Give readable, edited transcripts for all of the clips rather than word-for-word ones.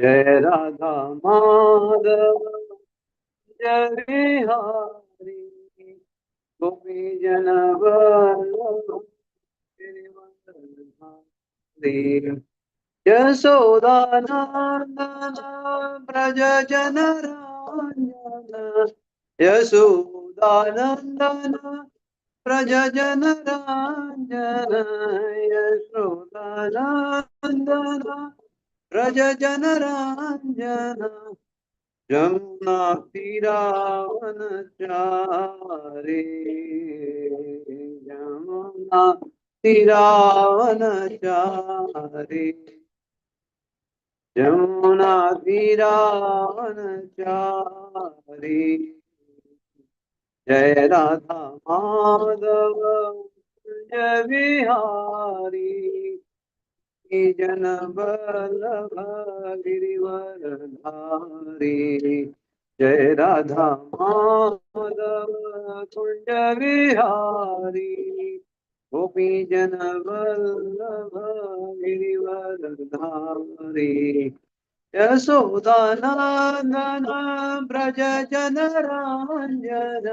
जय राधा माधव जय बिहारी गोपी जन वल्लभ गिरिवरधारी यशोदानंदन ब्रज जन रंजन यशोदानंदन ब्रज जन रंजन यशोदानंदन ब्रज जन रंजन जमुना तीरावनचारी जमुना तीरावनचारी जमुना तीरावनचारी जय राधा माधव जय बिहारी जन वल्लभ गिरिवरधारी जय राधा माधव कुंज विहारी गोपी जन वल्लभ गिरिवरधारी यशोदानंदन ब्रज जन रंजन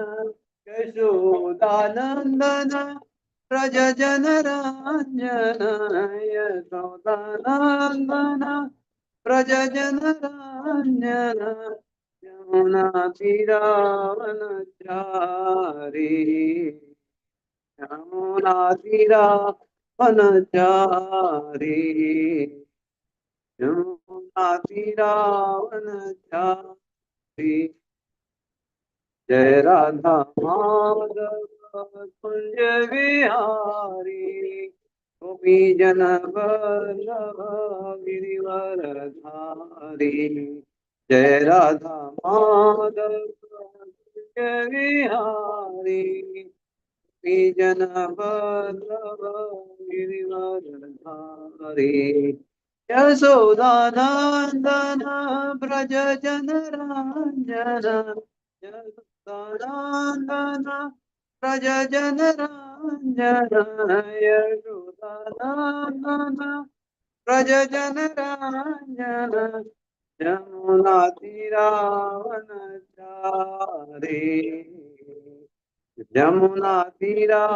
यशोदानंदन ब्रज जन रंजन यशोदानंदन ब्रज जन रंजन यमुना तीरावनचारी यमुना तीरावनचारी यमुना तीरावनचारी जय राधा माधव कुंज विहारी गोपी जन वल्लभ गिरिवरधारी जय राधा माधव कुंज विहारी गोपी जन वल्लभ गिरिवरधारी यशोदानंदन ब्रज जन रंजन यशोदानंदन ब्रज जन रंजन यशोदानंदन ब्रज जन रंजन यमुना तीरावनचारी यमुना तीरावनचारी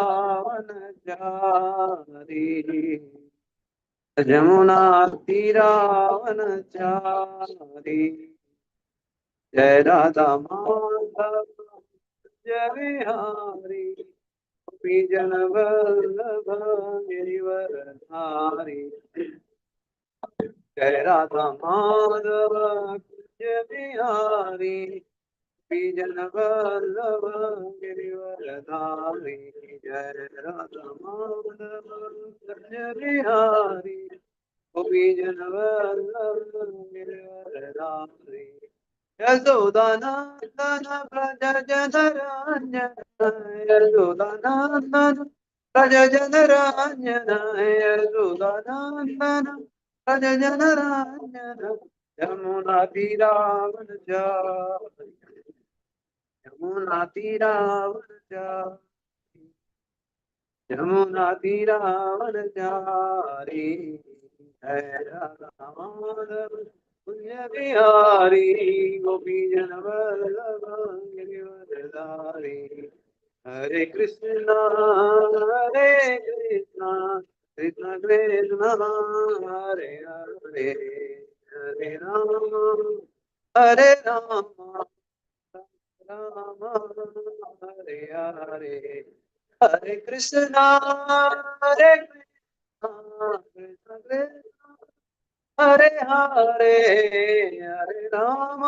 जमुना तीरावनचारी जय राधा माधव जय बिहारी गोपी जन वल्लभ गिरिवरधारी जय राधा माधव जय बिहारी गोपी जन वल्लभ गिरिवरधारी जय राधा माधव जय बिहारी गोपी जन वल्लभ गिरिवरधारी यशोदानंदन ब्रज जन रंजन यशोदानंदन ब्रज जन रंजन यशोदानंदन ब्रज जन रंजन यमुना तीरावनचारी यमुना तीरावनचारी यमुना तीरावनचारी जय राधा माधव कुंज बिहारी गोपी जन वल्लभ गिरिवरधारी हरे कृष्णा कृष्ण कृष्ण हरे हरे हरे राम राम हरे हरे हरे कृष्णा कृष्ण कृष्ण हरे हरे हरे राम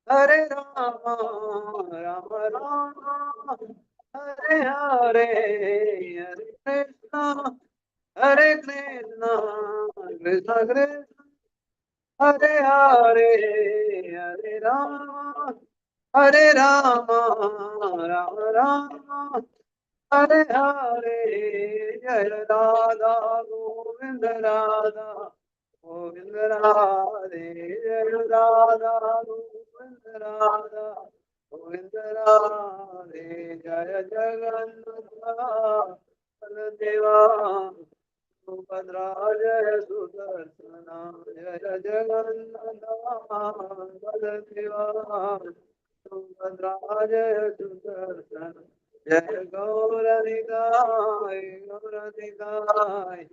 राम राम हरे हरे हरे कृष्णा कृष्ण कृष्ण हरे हरे हरे राम राम राम हरे हरे जय राधा गोविंद राधा गोविंद राधे जय राधा गोविंद राधा गोविंद राधे जय जगन्नाथ बलदेवा सुभद्रा जय सुदर्शन जय जगन्नाथ बलदेवा सुभद्रा जय सुदर्शन जय गौरनिताय गौरनिताय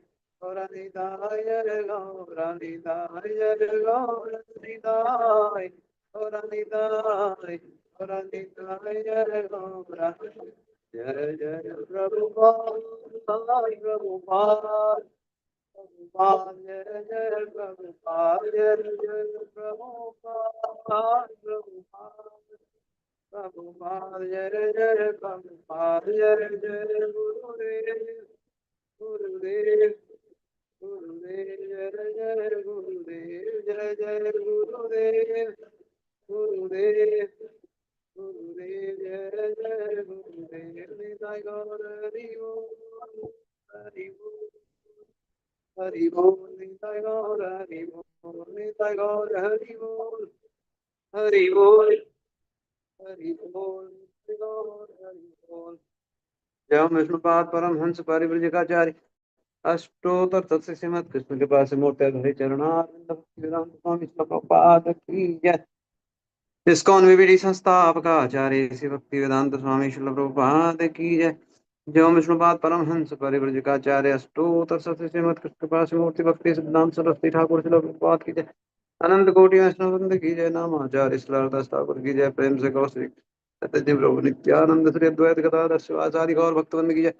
गौरनिताय जय गौरनिताय जय गौरनिताय गौरनिताय गौरनिताय जय गौरनिताय जय जय प्रभुपाद प्रभुपाद प्रभुपाद जय जय प्रभुपाद जय जय प्रभुपाद प्रभुपाद प्रभुपाद जय जय प्रभुपाद जय जय गुरुदेव गुरुदेव गुरुदेव जय जय गुरुदेव जय जय गुरुदेव गुरुदेव गुरुदेव जय जय गुरुदेव निताय गौर हरि बोल हरि बोल हरि बोल निताय गौर हरि बोल निताय गौर हरि बोल हरि बोल हरि बोल निताय गौर हरि बोल जय विष्णुपाद परमहंस परिव्रजकाचार्य अष्टोत्तर तत्स्य श्रीमद कृष्ण के पास मूर्ति धरे चरणारविंद भक्ति वेदांत स्वामी श्रील प्रभुपाद की जय। इस्कॉन विविधि संस्थापक आचार्य श्री भक्ति वेदांत स्वामी श्रील प्रभुपाद की जय। जय विष्णुपाद परमहंस परिव्रजकाचार्य अष्टोत्तर तत्स्य श्रीमद कृष्ण के पास मूर्ति भक्ति सिद्धांत सरस्वती ठाकुर श्रील प्रभुपाद की जय। अनंत कोटि वैष्णव की जय। नाम आचार्य श्रीलदास ठाकुर की जय। प्रेम से गौ श्री सत्यदेव प्रभु नित्यानंद श्री अद्वैत गदाधर शिवाचार्य गौर भक्तवृंद की जय।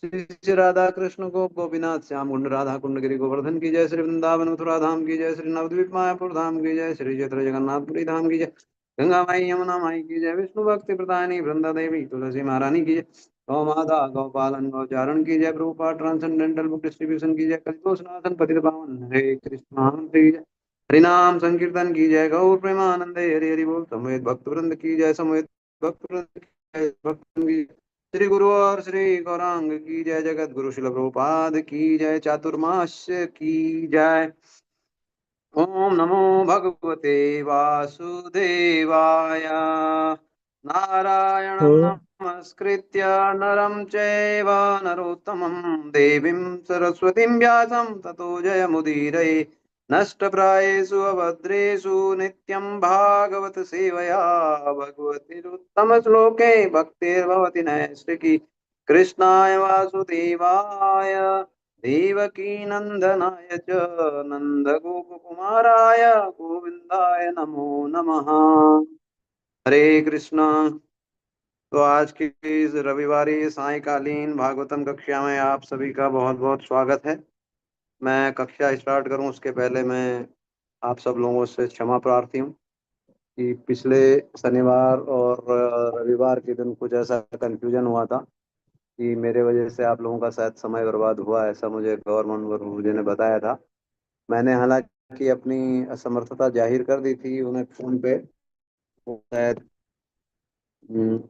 श्री श्री राधा कृष्ण को गोपीनाथ श्याम कुंड राधा कुंड गिरि गोवर्धन की जय। श्री वृंदावन मथुरा धाम की जय। श्री नवद्वीप मायापुर धाम की जय। श्री क्षेत्र जगन्नाथपुरी धाम की जय। गंगा माई यमुना माई की जय। विष्णु भक्ति प्रदायनी वृंदा देवी तुलसी महारानी की जय। गौ माता गौपालन गौचारण की जय। प्रभुपाद ट्रांसेंडेंटल बुक डिस्ट्रीब्यूशन की जय। कलितोषनाथन पतित पावन हरे कृष्ण की जय। हरिनाम संकीर्तन की जय। गौर प्रेमानंदे हरि हरि बोल। समवेत भक्त वृंद की जय। समवेत भक्त वृंद की जय। भक्त वृंद की जय। श्री गुरु और श्री गौरांग की जय। जगत गुरु शिल प्रभुपाद की जय। चातुर्मास की जय। ओम नमो भगवते वासुदेवाय। नारायणं नमस्कृत्य नरं चैव नरोत्तमं देवीं सरस्वतीं व्यासं ततो जयमुदीरये। नष्टप्रायेषु अभद्रेषु नित्यं भागवत सेवया भगवतिरुत्तमश्लोके भक्तिर्भवति नैष्टिकी। कृष्णाय वासुदेवाय देवकी नंदनाय च नंदगोपकुमाराय गोविंदाय नमो नमः। हरे कृष्णा। तो आज की इस रविवारी सायकालीन भागवतम कक्षा में आप सभी का बहुत बहुत स्वागत है। मैं कक्षा स्टार्ट करूं उसके पहले मैं आप सब लोगों से क्षमा प्रार्थी हूं कि पिछले शनिवार और रविवार के दिन कुछ ऐसा कंफ्यूजन हुआ था कि मेरे वजह से आप लोगों का शायद समय बर्बाद हुआ, ऐसा मुझे गवर्नमेंट गुरु जी ने बताया था। मैंने हालांकि अपनी असमर्थता जाहिर कर दी थी उन्हें फोन पे। वो शायद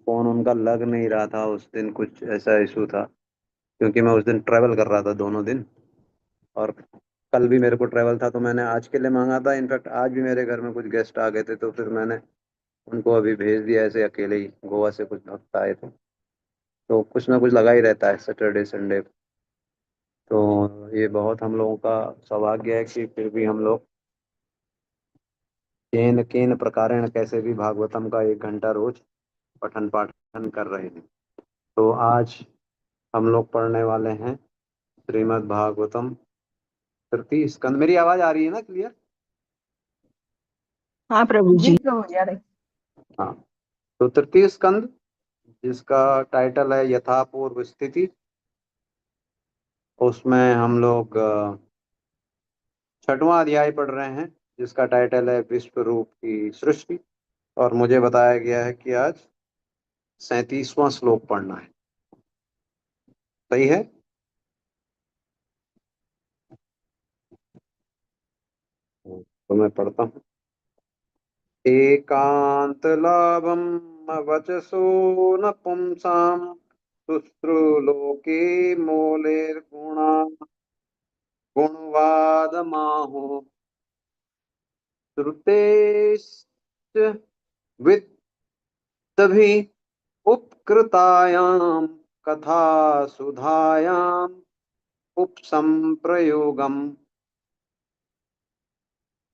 फोन उनका लग नहीं रहा था उस दिन, कुछ ऐसा इशू था क्योंकि मैं उस दिन ट्रैवल कर रहा था दोनों दिन, और कल भी मेरे को ट्रैवल था तो मैंने आज के लिए मांगा था। इनफैक्ट आज भी मेरे घर में कुछ गेस्ट आ गए थे तो फिर मैंने उनको अभी भेज दिया, ऐसे अकेले ही। गोवा से कुछ भक्त आए थे तो कुछ ना कुछ लगा ही रहता है सैटरडे संडे। तो ये बहुत हम लोगों का सौभाग्य है कि फिर भी हम लोग केन केन प्रकारेण कैसे भी भागवतम का 1 घंटा रोज पठन पाठन कर रहे हैं। तो आज हम लोग पढ़ने वाले हैं श्रीमद् भागवतम तृतीय स्कंद। मेरी आवाज आ रही है ना क्लियर? हाँ प्रभु जी। हाँ, तो तृतीय स्कंद जिसका टाइटल है यथा पूर्व स्थिति, उसमें हम लोग 6वां अध्याय पढ़ रहे हैं जिसका टाइटल है विश्व रूप की सृष्टि। और मुझे बताया गया है कि आज 37वां श्लोक पढ़ना है। सही है? तो मैं पढ़ता हूँ। एकांत लाभम वचसो न पुंसाम शुश्रुलोके मूलेर्गुणा गुणवाद माहो श्रुतेश्च वित्तभि उपकृतायाम कथा सुधायाम उपसंप्रयोगम।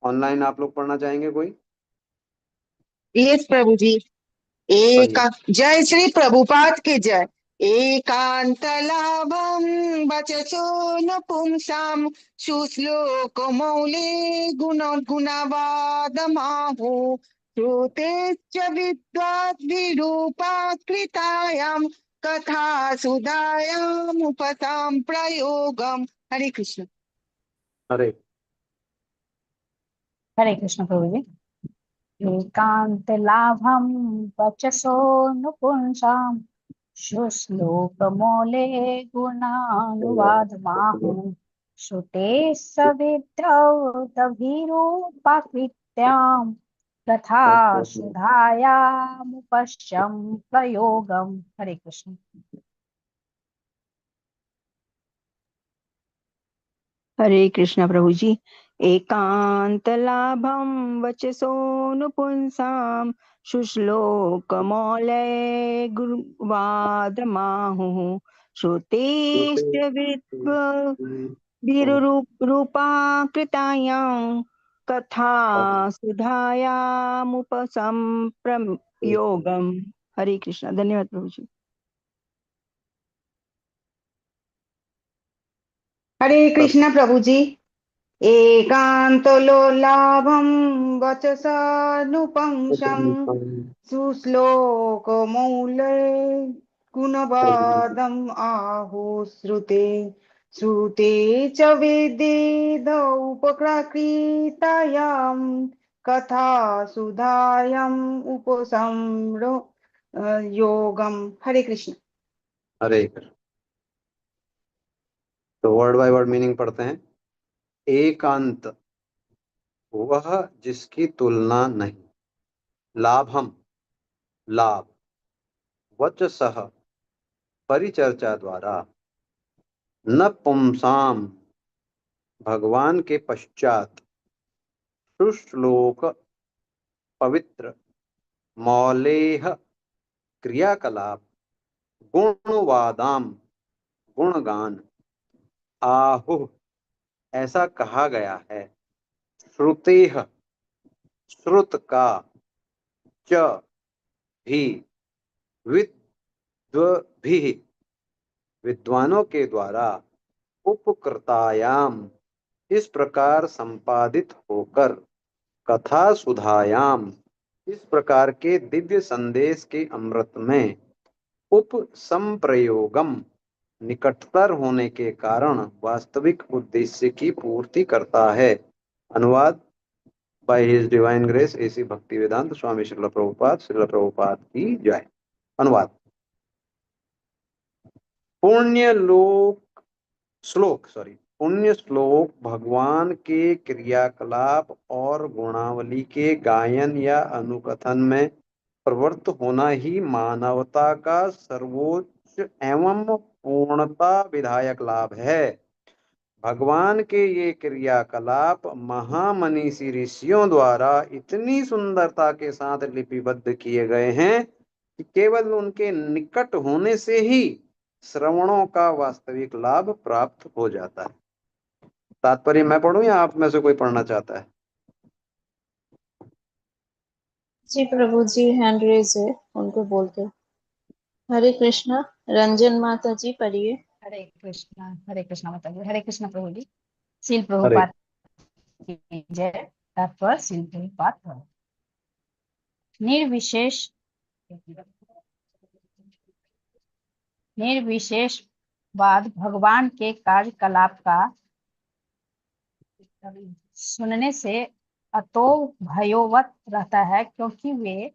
ऑनलाइन आप लोग पढ़ना चाहेंगे कोई? यस प्रभु जी। पढ़िए। एका जय श्री प्रभुपाद की जय। एकांत लाभम वचसो न पुंसाम सुश्लोक मौले गुण गुणवाद माहु श्रुते च विद्वाद्विरूपाकृतायाम कथा सुधायाम उपसाम प्रयोगम। हरे कृष्ण। अरे हरे कृष्ण प्रभु जी। एकांत लाभम वचसो नुपुंसाम शुश्लोकमौले गुणानुवाद माहु श्रुते सवित्रौ तभिरूपाकृत्याम् तथा सुधायामुपश्यं प्रयोगम। हरे कृष्ण। हरे कृष्ण प्रभु जी। एकांत लाभम वचसोनुपुंसाम शुश्लोकमौलय गुरुवादमाहुः श्रुतेश्च विरूपा कृतायां कथा सुधायामुपसंप्रयोगम। हरे कृष्ण। धन्यवाद प्रभु जी। हरे कृष्ण प्रभु जी। एकान्तलोलाभं वचसानुपंशं सुश्लोकमौले गुणवादम् आहुश्रुते श्रुते च वेदेदौपकृतायां कथा सुधायाम् उपसंरो योगम। हरे कृष्ण। हरे कृष्ण। तो वर्ड बाय वर्ड मीनिंग पढ़ते हैं। एकांत, वह जिसकी तुलना नहीं। लाभम, लाभ। वचसः, परिचर्चा द्वारा। न पुंसाम, भगवान के पश्चात। शुश्लोक, पवित्र। मौलेह, क्रियाकलाप। गुणवादाम, गुणगान। आहुः, ऐसा कहा गया है। श्रुतेह, श्रुत का। च, भी। विद्वभिः, विद्वानों के द्वारा। उपकृतायाम, इस प्रकार संपादित होकर। कथा सुधायाम, इस प्रकार के दिव्य संदेश के अमृत में। उपसंप्रयोगम, निकटतर होने के कारण वास्तविक उद्देश्य की पूर्ति करता है। अनुवाद by his divine grace AC भक्ति वेदांत स्वामी श्रील प्रभुपाद की जय। अनुवाद। पुण्य लोक श्लोक पुण्य श्लोक भगवान के क्रियाकलाप और गुणावली के गायन या अनुकथन में प्रवृत्त होना ही मानवता का सर्वोच्च एवं पूर्णता विधायक लाभ है। भगवान के ये क्रियाकलाप महामनीषी ऋषियों द्वारा इतनी सुंदरता के साथ लिपिबद्ध किए गए हैं कि केवल उनके निकट होने से ही श्रवणों का वास्तविक लाभ प्राप्त हो जाता है। तात्पर्य मैं पढ़ूं या आप में से कोई पढ़ना चाहता है? जी प्रभु जी, हैंड रेज है, उनको बोलते। हरे कृष्णा। रंजन माता जी पढ़िए। हरे कृष्णा माता जी। हरे कृष्ण प्रभु जी। श्रील हरे प्रभुपाद की जय। तात्पर्य श्रील प्रभुपाद प्रभु। निर्विशेष निर्विशेषवाद भगवान के कार्यकलाप का सुनने से अतो भयोवत रहता है, क्योंकि वे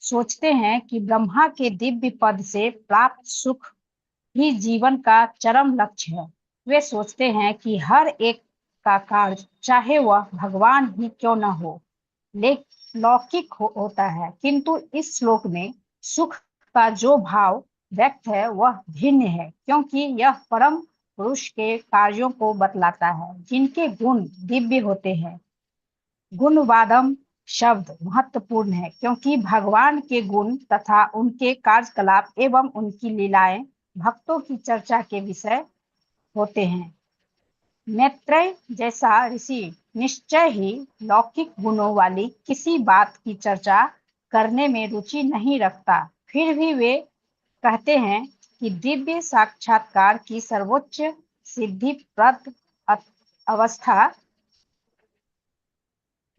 सोचते हैं कि ब्रह्मा के दिव्य पद से प्राप्त सुख ही जीवन का चरम लक्ष्य है। वे सोचते हैं कि हर एक का कार्य, चाहे वह भगवान ही क्यों न हो, लौकिक होता है। किंतु इस श्लोक में सुख का जो भाव व्यक्त है वह भिन्न है, क्योंकि यह परम पुरुष के कार्यों को बतलाता है जिनके गुण दिव्य होते हैं। गुणवादम शब्द महत्वपूर्ण है, क्योंकि भगवान के गुण तथा उनके कार्यकलाप एवं उनकी लीलाएं भक्तों की चर्चा के विषय होते हैं। मैत्रेय जैसा ऋषि निश्चय ही लौकिक गुणों वाली किसी बात की चर्चा करने में रुचि नहीं रखता, फिर भी वे कहते हैं कि दिव्य साक्षात्कार की सर्वोच्च सिद्धिप्रद अवस्था,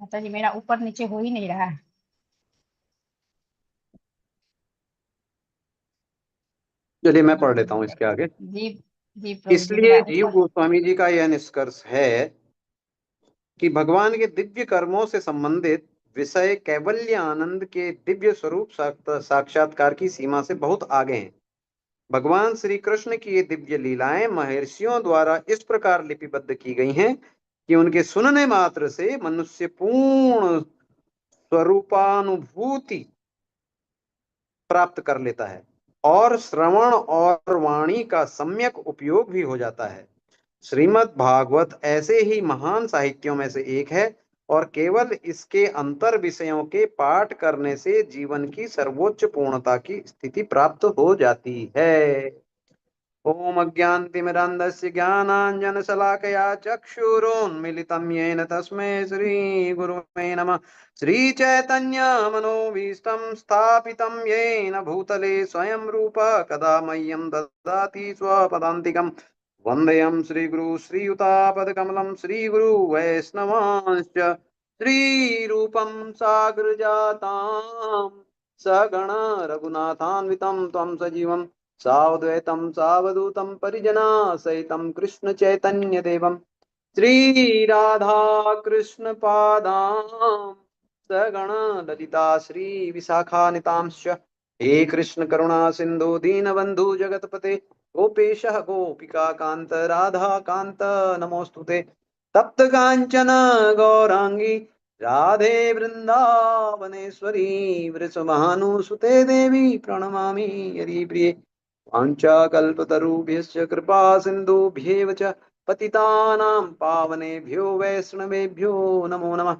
माता जी मेरा ऊपर नीचे हो ही नहीं रहा है, चलिए मैं पढ़ लेता हूँ इसके आगे। जी जी प्रभु जी इसलिए मेरा जीव ऊपर। गोस्वामी जी का यह निष्कर्ष है कि भगवान के दिव्य कर्मों से संबंधित विषय कैवल्य आनंद के दिव्य स्वरूप साक्षात्कार की सीमा से बहुत आगे हैं। भगवान श्री कृष्ण की ये दिव्य लीलाएं महर्षियों द्वारा इस प्रकार लिपिबद्ध की गई हैं कि उनके सुनने मात्र से मनुष्य पूर्ण स्वरूपानुभूति प्राप्त कर लेता है और श्रवण और वाणी का सम्यक उपयोग भी हो जाता है। श्रीमद् भागवत ऐसे ही महान साहित्यों में से एक है और केवल इसके अंतर विषयों के पाठ करने से जीवन की सर्वोच्च पूर्णता की स्थिति प्राप्त हो जाती है। ओम अज्ञानतिमिरान्धस्य ज्ञानाञ्जनशलाकया चक्षुरोन्मिलितं येन तस्मै श्रीगुरुवे नमः। श्रीचैतन्यमनोभीष्टं स्थापितं येन भूतले स्वयं रूप कदा मह्यं ददाति स्वपदान्तिकम्। वन्देऽहं श्रीगुरु श्रीयुतापदकमलं श्रीगुरु वैष्णवांश्च श्रीरूपं साग्रजातां सगण रघुनाथान्वितं त्वं सजीवं सावद्वैतं सावधूतं परिजना सहितं कृष्ण चैतन्य देवं श्री राधा कृष्ण पादां सगण ललिता श्री विशाखानितांश्च। हे कृष्ण करुणा सिंधु दीनबंधु जगतपते गोपेशः गोपिका कांत राधा कांत नमोस्तुते। तप्त कांचन गौरांगी राधे वृंदावनेश्वरी वृषभानुसुते देवी प्रणमामि हरिप्रिये। वाञ्छाकल्पतरुभ्यश्च कृपा सिन्धुभ्येव च पतितानां पावनेभ्यो वैष्णवेभ्यो नमो नमः।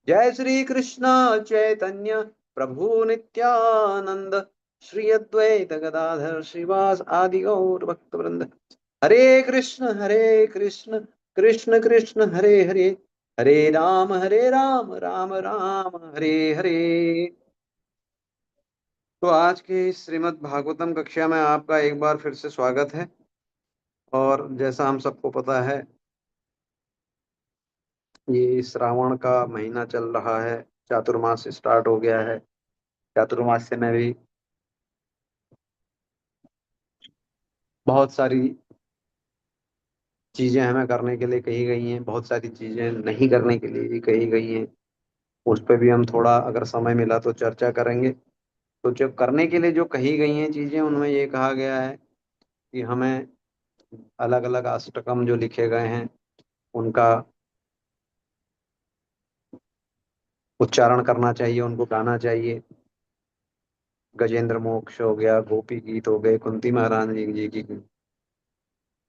जय श्री कृष्ण चैतन्य प्रभु नित्यानंद श्री अद्वैत गदाधर श्रीवास आदि गौर भक्तवृंद। हरे कृष्ण कृष्ण कृष्ण हरे हरे, हरे राम राम राम हरे हरे। तो आज के इस श्रीमद् भागवतम कक्षा में आपका एक बार फिर से स्वागत है। और जैसा हम सबको पता है, ये श्रावण का महीना चल रहा है, चातुर्मास स्टार्ट हो गया है। चातुर्मास में भी बहुत सारी चीजें हमें करने के लिए कही गई हैं, बहुत सारी चीजें नहीं करने के लिए भी कही गई हैं। उस पर भी हम थोड़ा अगर समय मिला तो चर्चा करेंगे। तो जब करने के लिए जो कही गई हैं चीजें, उनमें ये कहा गया है कि हमें अलग अलग अष्टकम जो लिखे गए हैं उनका उच्चारण करना चाहिए, उनको गाना चाहिए। गजेंद्र मोक्ष हो गया, गोपी गीत हो गए, कुंती महारानी जी की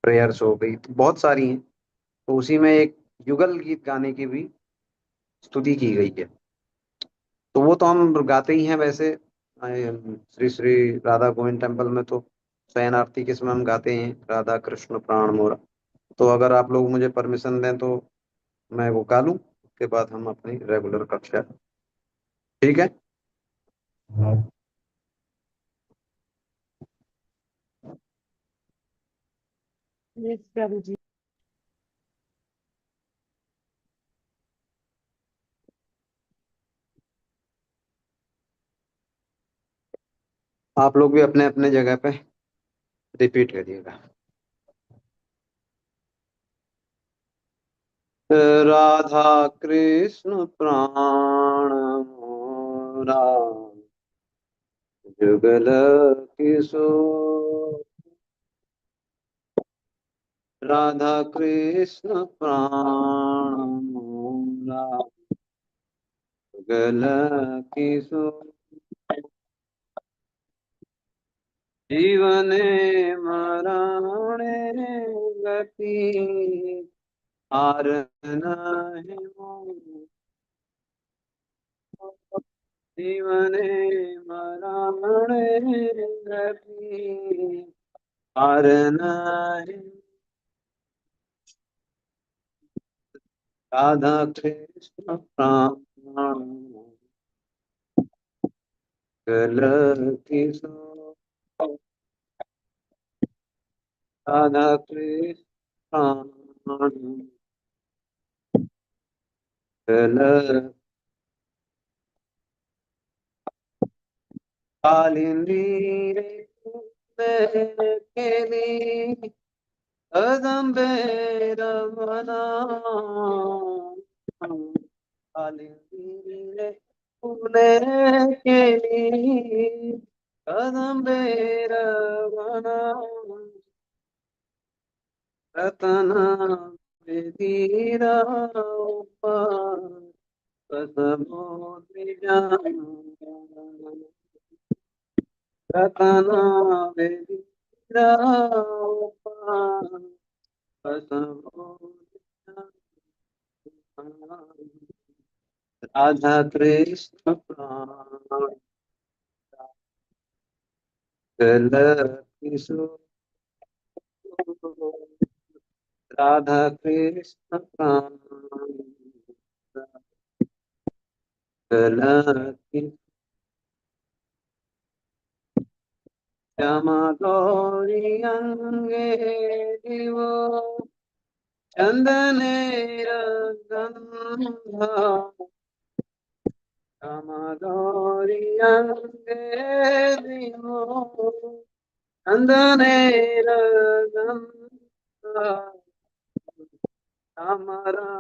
प्रेयर्स हो गई, तो बहुत सारी हैं। तो उसी में एक युगल गीत गाने की भी स्तुति की गई है। तो वो तो हम गाते ही हैं वैसे। श्री श्री राधा गोविंद टेम्पल में तो शयन आरती के समय हम गाते हैं राधा कृष्ण प्राण मोरा। तो अगर आप लोग मुझे परमिशन दें तो मैं वो गा लूं, उसके बाद हम अपनी रेगुलर कक्षा, ठीक है। यस प्रभु जी। आप लोग भी अपने अपने जगह पे रिपीट करिएगा। राधा कृष्ण प्राण मोरा जुगल किशोर। राधा कृष्ण प्राण मोरा जुगल किशोर। जीवन मरणे गति आर नहीं मोर। जीवने मरणे गति आर नहीं राधा कृष्ण प्राण गल किशोर राधा कृष्ण प्राण गल कालिंदी रे केली कदम्बे रमना कालिंदी रे फुले केली कदम्बे रमना रतना बेदीरा ऊपर कसमो द्विजान रतना बेदीरा ऊपर कसमो द्विजान राधा कृष्ण प्राण गल किशोर राधा कृष्ण प्राण गल श्यामा गौरी अंगे दिवो चंदनेर गंधा श्यामा गौरी अंगे दिवो चंदनेर गंधा श्यामरा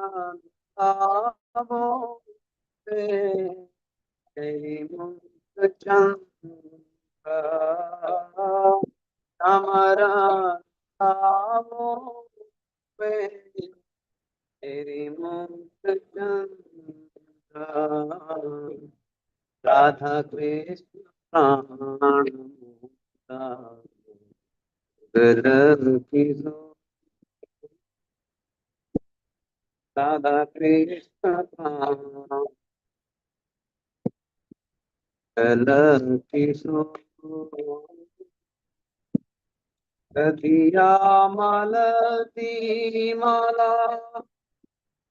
आवो पे तेरी मुक्त चंद्रा श्यामरा आवो पे तेरी मुक्त चंद्रा राधा कृष्ण प्राण गल किशोर राधा कृष्ण प्राण गल किशोर कथिया मालती माला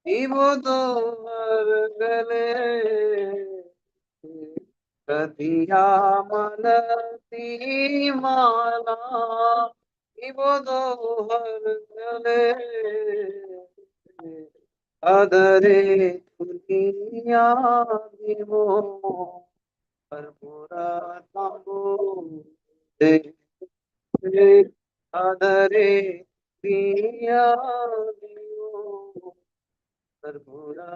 इवो दो गले कथिया मालती माला इवो दो गले अदरे दुनिया दिवो कर्पूरा तांबू दे अदरे दुनिया दिवो कर्पूरा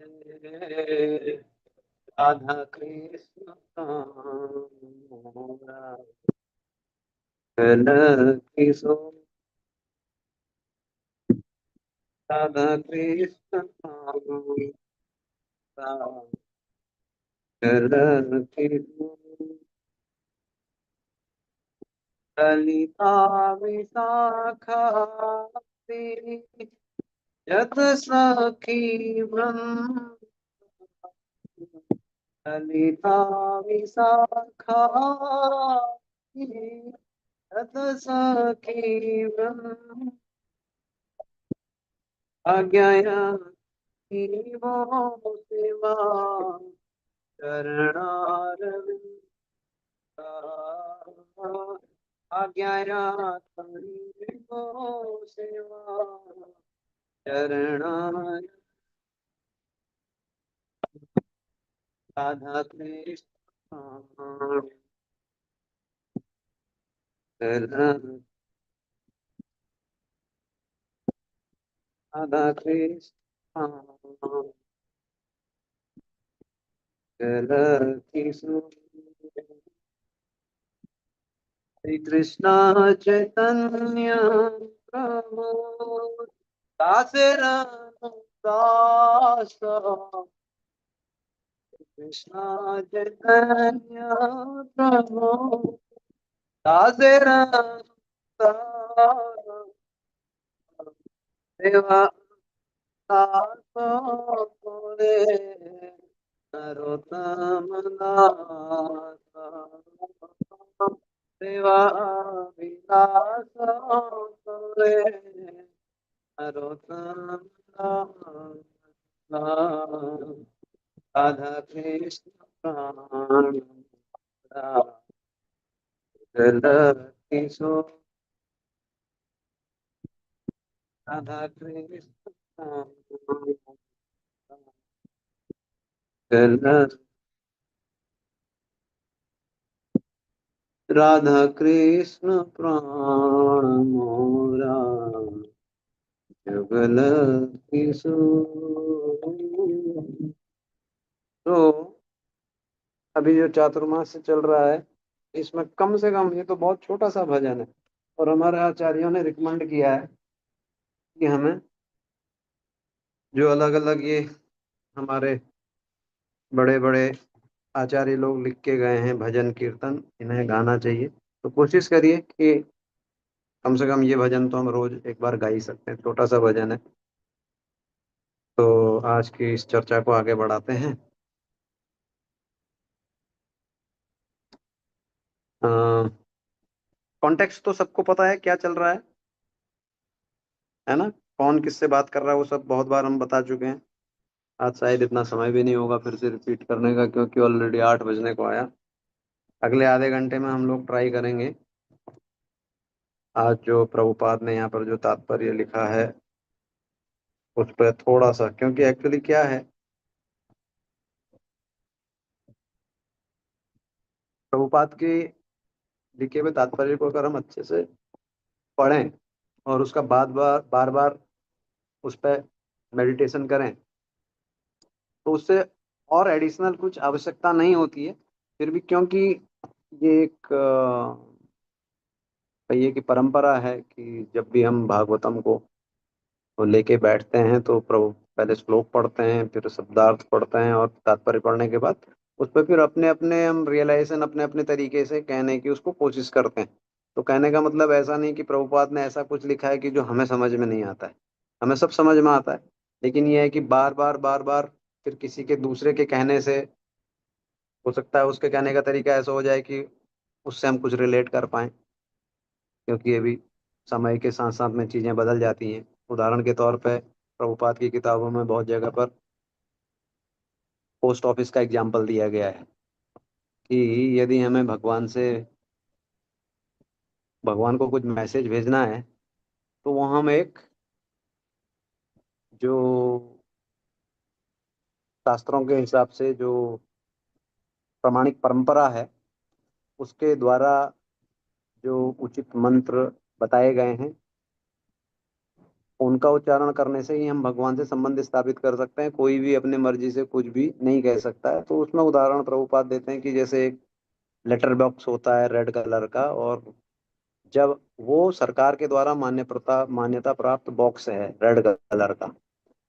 दे राधा कृष्ण गल किशोर राधा कृष्ण गल किशोर ललिता विशाखाती जत सखी वृंद ललिता विशाखाती जत सखी वृंद अज्ञया वो सेवा चरणारविंद आज्ञया वो सेवा चरणा राधा कृष्ण राधा कृष्ण गल किशोर श्री कृष्ण चैतन्य प्रभु दासरनु दास कृष्ण चैतन्य प्रभु दासरनु दास देवा दास रे नरोत्तम दास सेवा विलास रे नरोत्तम राधा कृष्ण प्राण किशोर राधा कृष्ण राधा कृष्ण प्राण मोरा जुगल किशोर। तो अभी जो चातुर्मास चल रहा है, इसमें कम से कम, ये तो बहुत छोटा सा भजन है, और हमारे आचार्यों ने रिकमेंड किया है कि हमें जो अलग अलग ये हमारे बड़े बड़े आचार्य लोग लिख के गए हैं भजन कीर्तन, इन्हें गाना चाहिए। तो कोशिश करिए कि कम से कम ये भजन तो हम रोज एक बार गा ही सकते हैं, छोटा सा भजन है। तो आज की इस चर्चा को आगे बढ़ाते हैं। कॉन्टेक्स्ट तो सबको पता है क्या चल रहा है ना? कौन किससे बात कर रहा है वो सब बहुत बार हम बता चुके हैं। आज शायद इतना समय भी नहीं होगा फिर से रिपीट करने का, क्योंकि ऑलरेडी 8 बजने को आया। अगले आधे घंटे में हम लोग ट्राई करेंगे आज जो प्रभुपाद ने यहाँ पर जो तात्पर्य लिखा है उस पर थोड़ा सा, क्योंकि एक्चुअली क्या है, प्रभुपाद के लिखे हुए तात्पर्य को अगर हम अच्छे से पढ़ें और उसका बार बार उस पर मेडिटेशन करें, तो उससे और एडिशनल कुछ आवश्यकता नहीं होती है। फिर भी क्योंकि ये एक कहिए कि परंपरा है कि जब भी हम भागवतम को लेके बैठते हैं तो प्रभु पहले श्लोक पढ़ते हैं, फिर शब्दार्थ पढ़ते हैं, और तात्पर्य पढ़ने के बाद उस पर फिर अपने अपने हम रियलाइजेशन अपने अपने तरीके से कहने की उसको कोशिश करते हैं। तो कहने का मतलब ऐसा नहीं कि प्रभुपाद ने ऐसा कुछ लिखा है कि जो हमें समझ में नहीं आता है। हमें सब समझ में आता है, लेकिन यह है कि बार बार फिर किसी के दूसरे के कहने से हो सकता है उसके कहने का तरीका ऐसा हो जाए कि उससे हम कुछ रिलेट कर पाए, क्योंकि ये भी समय के साथ साथ में चीज़ें बदल जाती हैं। उदाहरण के तौर पे प्रभुपाद की किताबों में बहुत जगह पर पोस्ट ऑफिस का एग्जाम्पल दिया गया है कि यदि हमें भगवान को कुछ मैसेज भेजना है, तो वो हम एक जो शास्त्रों के हिसाब से जो प्रामाणिक परंपरा है उसके द्वारा जो उचित मंत्र बताए गए हैं उनका उच्चारण करने से ही हम भगवान से संबंध स्थापित कर सकते हैं। कोई भी अपनी मर्जी से कुछ भी नहीं कह सकता है। तो उसमें उदाहरण प्रभुपाद देते हैं कि जैसे एक लेटर बॉक्स होता है रेड कलर का, और जब वो सरकार के द्वारा मान्यता प्राप्त बॉक्स है रेड कलर का,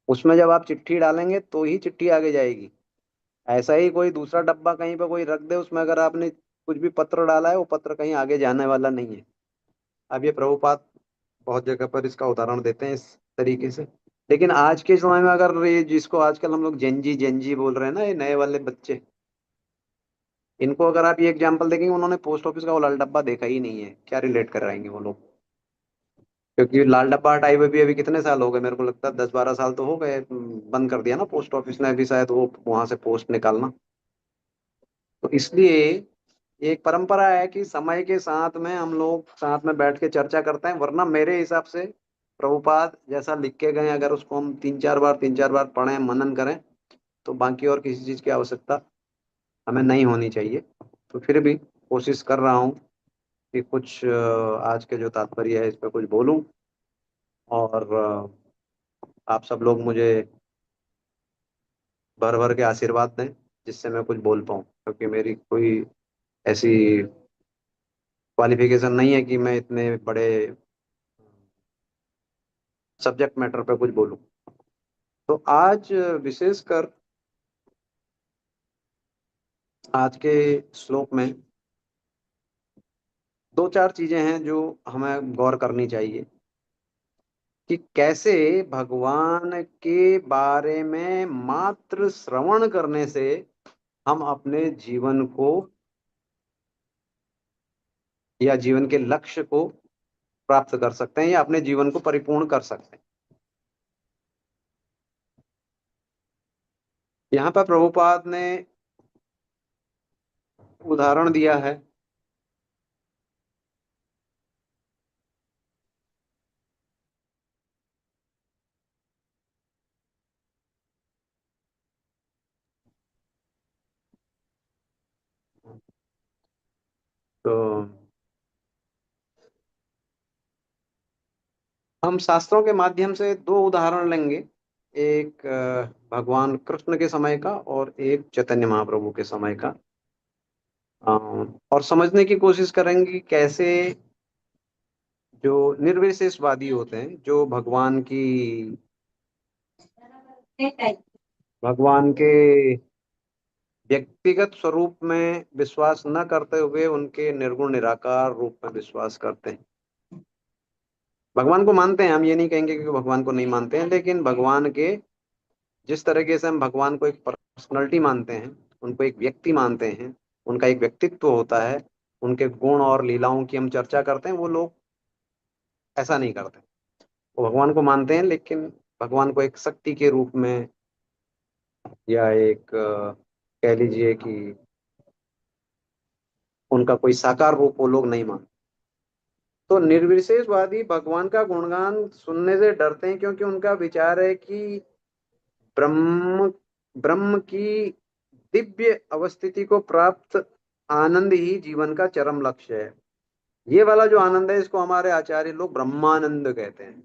उसमें जब आप चिट्ठी डालेंगे तो ही चिट्ठी आगे जाएगी। ऐसा ही कोई दूसरा डब्बा कहीं पर कोई रख दे, उसमें अगर आपने कुछ भी पत्र डाला है वो पत्र कहीं आगे जाने वाला नहीं है। अब ये प्रभुपाद बहुत जगह पर इसका उदाहरण देते हैं इस तरीके से। लेकिन आज के समय में अगर ये जिसको आजकल हम लोग जेनजी बोल रहे हैं ना, ये नए वाले बच्चे, इनको अगर आप ये एग्जांपल देखेंगे, उन्होंने पोस्ट ऑफिस का वो लाल डब्बा देखा ही नहीं है, क्या रिलेट कर रहेंगे वो लोग? क्योंकि लाल डब्बा हटाए हुए भी अभी कितने साल हो गए, मेरे को लगता है 10-12 साल तो हो गए। बंद कर दिया ना पोस्ट ऑफिस ने अभी शायद वो वहां से पोस्ट निकालना। तो इसलिए ये एक परंपरा है कि समय के साथ में हम लोग साथ में बैठ के चर्चा करते हैं, वरना मेरे हिसाब से प्रभुपाद जैसा लिख के गए अगर उसको हम 3-4 बार पढ़ें मनन करें तो बाकी और किसी चीज़ की आवश्यकता हमें नहीं होनी चाहिए। तो फिर भी कोशिश कर रहा हूँ कि कुछ आज के जो तात्पर्य है इस पर कुछ बोलूं, और आप सब लोग मुझे भर भर के आशीर्वाद दें जिससे मैं कुछ बोल पाऊँ, क्योंकि मेरी कोई ऐसी क्वालिफिकेशन नहीं है कि मैं इतने बड़े सब्जेक्ट मैटर पे कुछ बोलूं। तो आज विशेषकर आज के श्लोक में 2-4 चीजें हैं जो हमें गौर करनी चाहिए कि कैसे भगवान के बारे में मात्र श्रवण करने से हम अपने जीवन को या जीवन के लक्ष्य को प्राप्त कर सकते हैं या अपने जीवन को परिपूर्ण कर सकते हैं। यहाँ पर प्रभुपाद ने उदाहरण दिया है। तो हम शास्त्रों के माध्यम से दो उदाहरण लेंगे, एक भगवान कृष्ण के समय का और एक चैतन्य महाप्रभु के समय का। अ, और समझने की कोशिश करेंगे कि कैसे जो निर्विशेषवादी होते हैं, जो भगवान के व्यक्तिगत स्वरूप में विश्वास न करते हुए उनके निर्गुण निराकार रूप में विश्वास करते हैं। भगवान को मानते हैं, हम ये नहीं कहेंगे कि भगवान को नहीं मानते हैं, लेकिन भगवान के जिस तरीके से हम भगवान को एक पर्सनैलिटी मानते हैं, उनको एक व्यक्ति मानते हैं, उनका एक व्यक्तित्व होता है, उनके गुण और लीलाओं की हम चर्चा करते हैं, वो लोग ऐसा नहीं करते। वो भगवान को मानते हैं, लेकिन भगवान को एक शक्ति के रूप में या एक कह लीजिए कि उनका कोई साकार रूप वो लोग नहीं मानते। तो निर्विशेषवादी भगवान का गुणगान सुनने से डरते हैं, क्योंकि उनका विचार है कि ब्रह्म ब्रह्म की दिव्य अवस्थिति को प्राप्त आनंद ही जीवन का चरम लक्ष्य है। ये वाला जो आनंद है, इसको हमारे आचार्य लोग ब्रह्मानंद कहते हैं,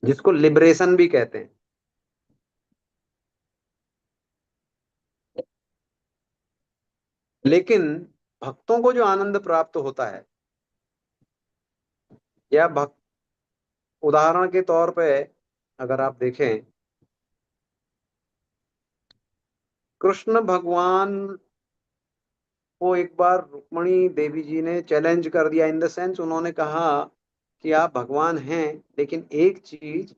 जिसको लिबरेशन भी कहते हैं। लेकिन भक्तों को जो आनंद प्राप्त होता है, या भक्त उदाहरण के तौर पे अगर आप देखें, कृष्ण भगवान को एक बार रुक्मणी देवी जी ने चैलेंज कर दिया, इन द सेंस उन्होंने कहा कि आप भगवान हैं, लेकिन एक चीज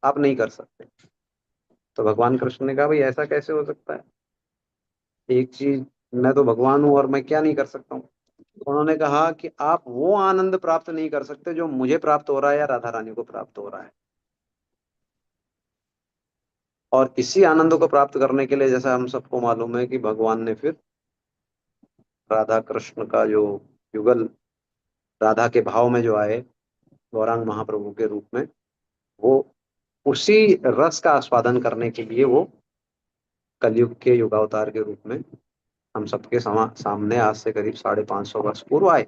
आप नहीं कर सकते। तो भगवान कृष्ण ने कहा, भाई ऐसा कैसे हो सकता है, एक चीज, मैं तो भगवान हूं और मैं क्या नहीं कर सकता हूँ। उन्होंने कहा कि आप वो आनंद प्राप्त नहीं कर सकते जो मुझे प्राप्त हो रहा है या राधा रानी को प्राप्त हो रहा है। और इसी आनंद को प्राप्त करने के लिए, जैसा हम सबको मालूम है कि भगवान ने फिर राधा कृष्ण का जो युगल, राधा के भाव में जो आए गौरांग महाप्रभु के रूप में, वो उसी रस का आस्वादन करने के लिए वो कलयुग के युगावतार के रूप में हम सबके सामने आज से करीब 550 वर्ष पूर्व आए।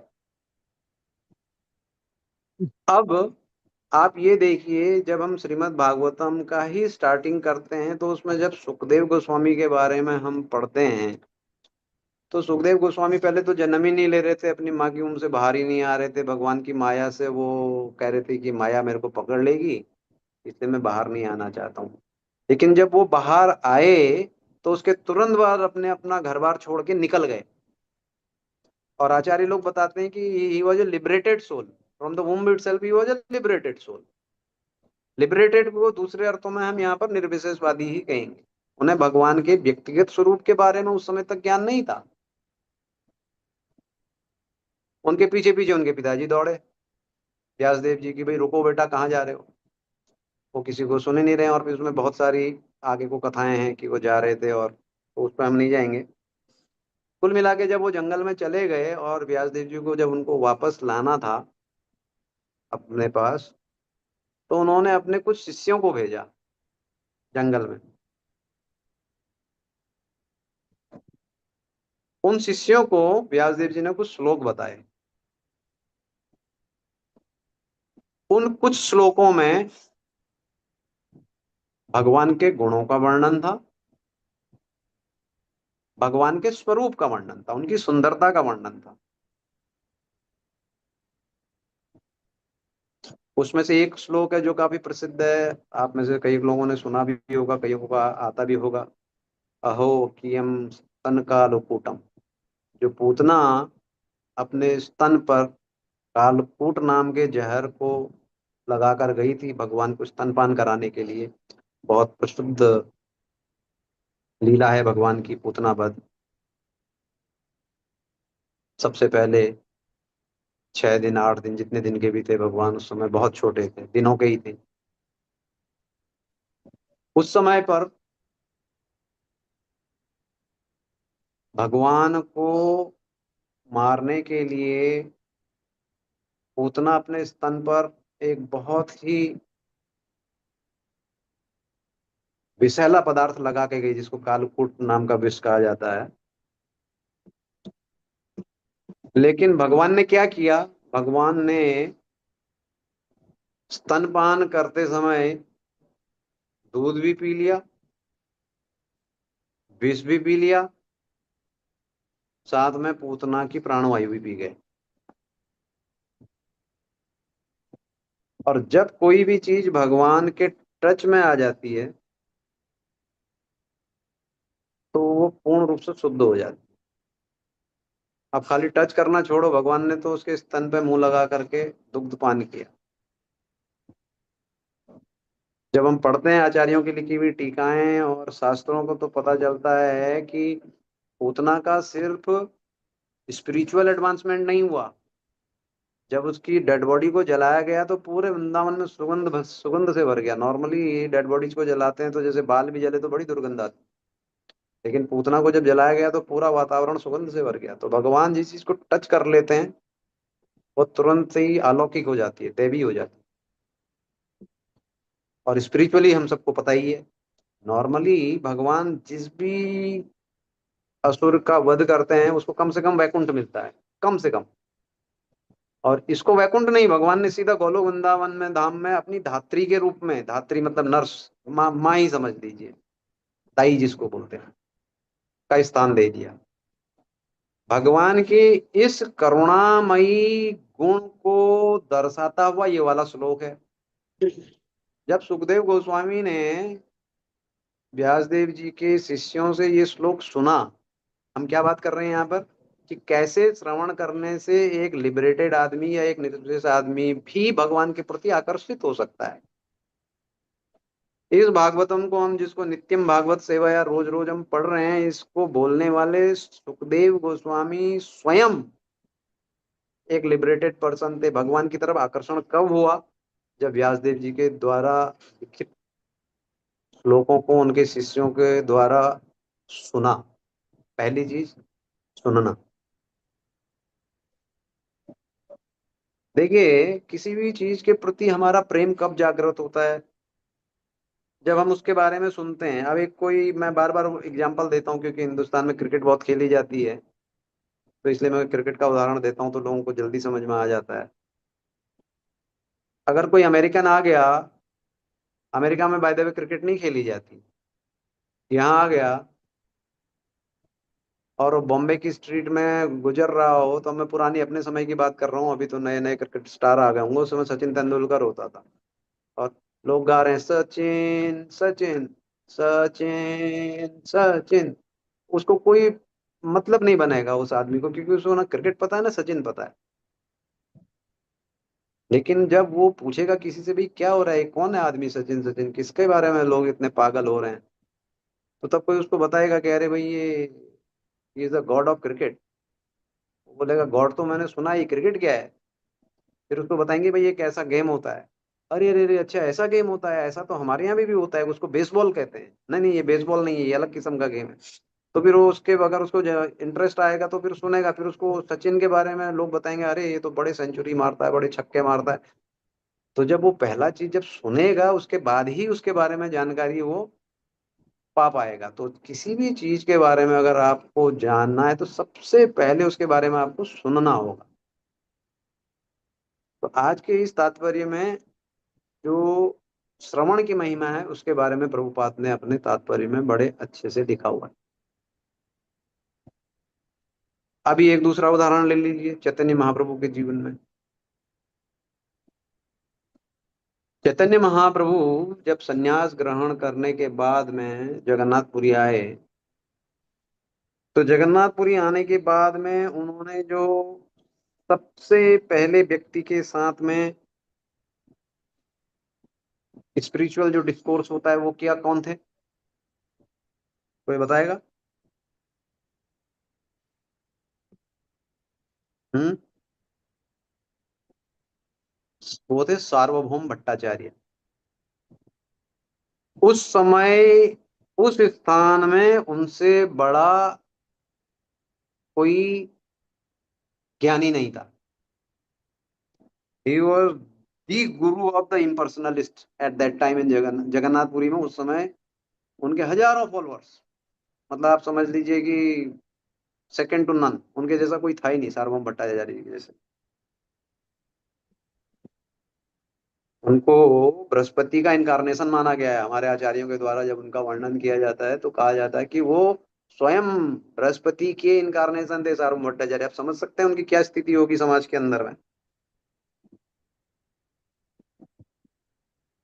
अब आप ये देखिए, जब हम श्रीमद् भागवतम का ही स्टार्टिंग करते हैं, तो उसमें जब सुखदेव गोस्वामी के बारे में हम पढ़ते हैं, तो सुखदेव गोस्वामी पहले तो जन्म ही नहीं ले रहे थे, अपनी माँ की उम्र से बाहर ही नहीं आ रहे थे। भगवान की माया से वो कह रहे थे कि माया मेरे को पकड़ लेगी, इसलिए मैं बाहर नहीं आना चाहता हूँ। लेकिन जब वो बाहर आए, तो उसके तुरंत बाद अपने अपना घर बार छोड़ के निकल गए। और आचार्य लोग बताते हैं कि he was a liberated soul from the womb itself, he was a liberated soul. Liberated को दूसरे अर्थों में हम यहाँ पर निर्विशेषवादी ही कहेंगे। उन्हें भगवान के व्यक्तिगत स्वरूप के बारे में उस समय तक ज्ञान नहीं था। उनके पीछे पीछे उनके पिताजी दौड़े व्यासदेव जी की, भाई रुको बेटा, कहाँ जा रहे हो। वो किसी को सुन ही नहीं रहे हैं। और फिर उसमें बहुत सारी आगे को कथाएं हैं कि वो जा रहे थे, और तो उस पर हम नहीं जाएंगे। कुल मिला के जब वो जंगल में चले गए और व्यासदेव जी को जब उनको वापस लाना था अपने पास, तो उन्होंने अपने कुछ शिष्यों को भेजा जंगल में। उन शिष्यों को व्यासदेव जी ने कुछ श्लोक बताए। उन कुछ श्लोकों में भगवान के गुणों का वर्णन था, भगवान के स्वरूप का वर्णन था, उनकी सुंदरता का वर्णन था। उसमें से एक श्लोक है जो काफी प्रसिद्ध है, आप में से कई लोगों ने सुना भी होगा, कईयों को आता भी होगा। अहो कियम स्तन कालकूटम। जो पूतना अपने स्तन पर कालकूट नाम के जहर को लगाकर गई थी भगवान को स्तनपान कराने के लिए, बहुत प्रसिद्ध लीला है भगवान की पूतना वध। सबसे पहले 6 दिन 8 दिन, जितने दिन के भी थे भगवान, उस समय बहुत छोटे थे, दिनों के ही थे। उस समय पर भगवान को मारने के लिए पूतना अपने स्तन पर एक बहुत ही विषैला पदार्थ लगा के गई, जिसको कालकूट नाम का विष कहा जाता है। लेकिन भगवान ने क्या किया? भगवान ने स्तनपान करते समय दूध भी पी लिया, विष भी पी लिया, साथ में पूतना की प्राणवायु भी पी गए। और जब कोई भी चीज भगवान के टच में आ जाती है तो वो पूर्ण रूप से शुद्ध हो जाती है। अब खाली टच करना छोड़ो, भगवान ने तो उसके स्तन पे मुंह लगा करके दुग्ध पान किया। जब हम पढ़ते हैं आचार्यों की लिखी हुई टीकाएं और शास्त्रों को, तो पता चलता है कि पूतना का सिर्फ स्पिरिचुअल एडवांसमेंट नहीं हुआ। जब उसकी डेड बॉडी को जलाया गया तो पूरे वृंदावन में सुगंध से भर गया। नॉर्मली डेड बॉडीज को जलाते हैं तो जैसे बाल भी जले तो बड़ी दुर्गंध आती, लेकिन पूतना को जब जलाया गया तो पूरा वातावरण सुगंध से भर गया। तो भगवान जिस चीज को टच कर लेते हैं वो तुरंत ही अलौकिक हो जाती है, दैवी हो जाती है। और स्पिरिचुअली हम सबको पता ही है, नॉर्मली भगवान जिस भी असुर का वध करते हैं उसको कम से कम वैकुंठ मिलता है, कम से कम। और इसको वैकुंठ नहीं, भगवान ने सीधा गोलोक वृंदावन में धाम में अपनी धात्री के रूप में, धात्री मतलब नर्स, माँ ही समझ लीजिए, दाई जिसको बोलते हैं, का स्थान दे दिया। भगवान के इस करुणामयी गुण को दर्शाता हुआ ये वाला श्लोक है। जब सुखदेव गोस्वामी ने व्यासदेव जी के शिष्यों से ये श्लोक सुना, हम क्या बात कर रहे हैं यहाँ पर कि कैसे श्रवण करने से एक लिबरेटेड आदमी या एक निर्दोष आदमी भी भगवान के प्रति आकर्षित हो सकता है। इस भागवतम को हम, जिसको नित्यम भागवत सेवा या रोज रोज हम पढ़ रहे हैं, इसको बोलने वाले सुखदेव गोस्वामी स्वयं एक लिबरेटेड पर्सन थे। भगवान की तरफ आकर्षण कब हुआ? जब व्यासदेव जी के द्वारा लिखित श्लोकों को उनके शिष्यों के द्वारा सुना। पहली चीज सुनना। देखिए, किसी भी चीज के प्रति हमारा प्रेम कब जागृत होता है? जब हम उसके बारे में सुनते हैं। अब एक कोई, मैं बार बार एग्जांपल देता हूँ क्योंकि हिंदुस्तान में क्रिकेट बहुत खेली जाती है, तो इसलिए मैं क्रिकेट का उदाहरण देता हूँ तो लोगों को जल्दी समझ में आ जाता है। अगर कोई अमेरिकन आ गया, अमेरिका में बाय द वे क्रिकेट नहीं खेली जाती, यहाँ आ गया और वो बॉम्बे की स्ट्रीट में गुजर रहा हो, तो मैं पुरानी अपने समय की बात कर रहा हूँ, अभी तो नए नए क्रिकेट स्टार आ गए होंगे, उस समय सचिन तेंदुलकर होता था और लोग गा रहे हैं सचिन सचिन सचिन सचिन। उसको कोई मतलब नहीं बनेगा उस आदमी को, क्योंकि उसको ना क्रिकेट पता है ना सचिन पता है। लेकिन जब वो पूछेगा किसी से भी क्या हो रहा है, कौन है आदमी सचिन सचिन, किसके बारे में लोग इतने पागल हो रहे हैं, तो तब कोई उसको बताएगा कि अरे भाई ये is the God of cricket. वो बोलेगा गॉड तो मैंने सुना, ही क्रिकेट क्या है? फिर उसको बताएंगे भाई ये कैसा गेम होता है। अरे अरे अरे, अच्छा ऐसा गेम होता है, ऐसा तो हमारे यहाँ भी होता है, उसको बेसबॉल कहते हैं। नहीं नहीं, ये बेसबॉल नहीं है, ये अलग किस्म का गेम है। तो फिर वो उसके, अगर उसको इंटरेस्ट आएगा तो फिर सुनेगा, फिर उसको सचिन के बारे में लोग बताएंगे अरे ये तो बड़े सेंचुरी मारता है, बड़े छक्के मारता है। तो जब वो पहला चीज जब सुनेगा, उसके बाद ही उसके बारे में जानकारी वो पा पाएगा। तो किसी भी चीज के बारे में अगर आपको जानना है तो सबसे पहले उसके बारे में आपको सुनना होगा। तो आज के इस तात्पर्य में जो श्रवण की महिमा है उसके बारे में प्रभुपाद ने अपने तात्पर्य में बड़े अच्छे से लिखा हुआ है। अभी एक दूसरा उदाहरण ले लीजिए चैतन्य महाप्रभु के जीवन में। चैतन्य महाप्रभु जब संन्यास ग्रहण करने के बाद में जगन्नाथपुरी आए, तो जगन्नाथपुरी आने के बाद में उन्होंने जो सबसे पहले व्यक्ति के साथ में स्पिरिचुअल जो डिस्कोर्स होता है वो किया, कौन थे? कोई बताएगा? हम्म वो थे सार्वभौम भट्टाचार्य। उस समय उस स्थान में उनसे बड़ा कोई ज्ञानी नहीं था। ही was the guru of the impersonalist at that time in Jagannath Puri में। उस समय उनके हजारों फॉलोअर्स, मतलब आप समझ लीजिए कि सेकंड टू नन, उनके जैसा कोई था ही नहीं सार्वभौम भट्टाचार्य जी के जैसे। उनको बृहस्पति का इनकारनेशन माना गया है हमारे आचार्यों के द्वारा। जब उनका वर्णन किया जाता है तो कहा जाता है कि वो स्वयं बृहस्पति के इनकारनेशन थे सार्वभौम भट्टाचार्य। आप समझ सकते हैं उनकी क्या स्थिति होगी समाज के अंदर में।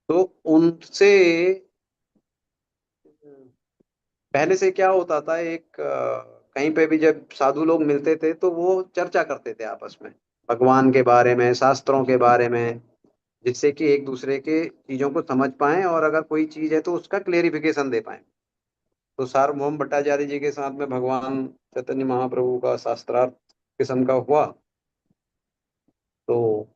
तो उनसे पहले से क्या होता था, एक कहीं पे भी जब साधु लोग मिलते थे तो वो चर्चा करते थे आपस में भगवान के बारे में, शास्त्रों के बारे में, जिससे कि एक दूसरे के चीजों को समझ पाएं और अगर कोई चीज है तो उसका क्लेरिफिकेशन दे पाएं। तो सार्वभौम भट्टाचार्य जी के साथ में भगवान चैतन्य महाप्रभु का शास्त्रार्थ किस्म का हुआ। तो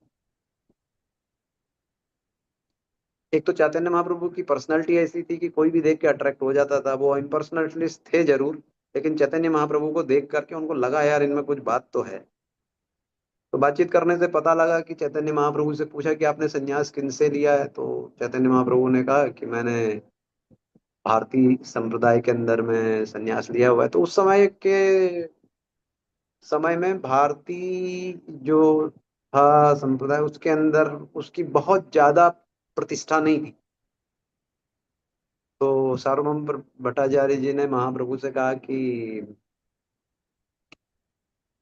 एक तो चैतन्य महाप्रभु की पर्सनालिटी ऐसी थी कि कोई भी देख के अट्रैक्ट हो जाता था। वो इम्पर्सनलिस्ट थे जरूर, लेकिन चैतन्य महाप्रभु को देख करके उनको लगा यार इनमें कुछ बात तो है। तो बातचीत करने से पता लगा कि चैतन्य महाप्रभु से पूछा कि आपने संन्यास किन से लिया है। तो चैतन्य महाप्रभु ने कहा कि मैंने भारतीय संप्रदाय के अंदर में संन्यास लिया हुआ है। तो उस समय में भारतीय जो था संप्रदाय, उसके अंदर उसकी बहुत ज्यादा प्रतिष्ठा नहीं थी। तो सार्वभौम भट्टाचार्य जी ने महाप्रभु से कहा कि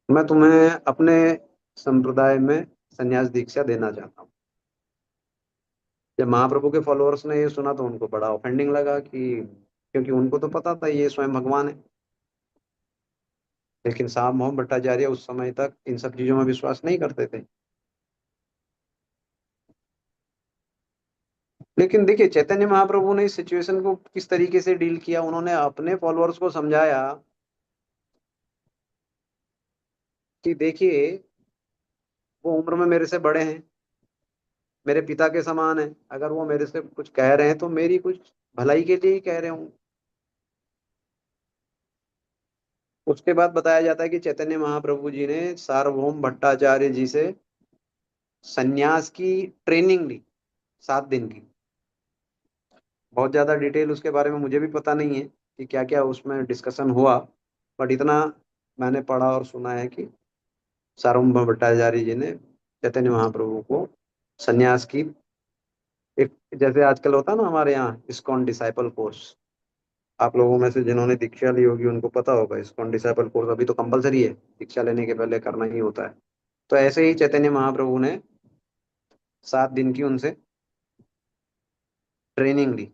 मैं तुम्हें अपने संप्रदाय में संन्यास दीक्षा देना चाहता हूँ। जब महाप्रभु के फॉलोअर्स ने ये सुना तो उनको बड़ा ऑफेंडिंग लगा, कि क्योंकि उनको तो पता था ये स्वयं भगवान है। लेकिन सार्वभौम भट्टाचार्य उस समय तक इन सब चीजों में विश्वास नहीं करते थे। लेकिन देखिए चैतन्य महाप्रभु ने इस सिचुएशन को किस तरीके से डील किया। उन्होंने अपने फॉलोअर्स को समझाया कि देखिए वो उम्र में मेरे से बड़े हैं, मेरे पिता के समान है। अगर वो मेरे से कुछ कह रहे हैं तो मेरी कुछ भलाई के लिए ही कह रहे हूँ। उसके बाद बताया जाता है कि चैतन्य महाप्रभु जी ने सार्वभौम भट्टाचार्य जी से सन्यास की ट्रेनिंग ली 7 दिन की। बहुत ज्यादा डिटेल उसके बारे में मुझे भी पता नहीं है कि क्या क्या उसमें डिस्कशन हुआ, बट इतना मैंने पढ़ा और सुना है कि सार्वभौम भट्टाचार्य जी ने चैतन्य महाप्रभु को सन्यास की एक, जैसे आजकल होता है ना हमारे यहाँ इस्कॉन डिसाइपल कोर्स, आप लोगों में से जिन्होंने दीक्षा ली होगी उनको पता होगा इस्कॉन डिसाइपल कोर्स अभी तो कंपलसरी है, दीक्षा लेने के पहले करना ही होता है। तो ऐसे ही चैतन्य महाप्रभु ने 7 दिन की उनसे ट्रेनिंग ली।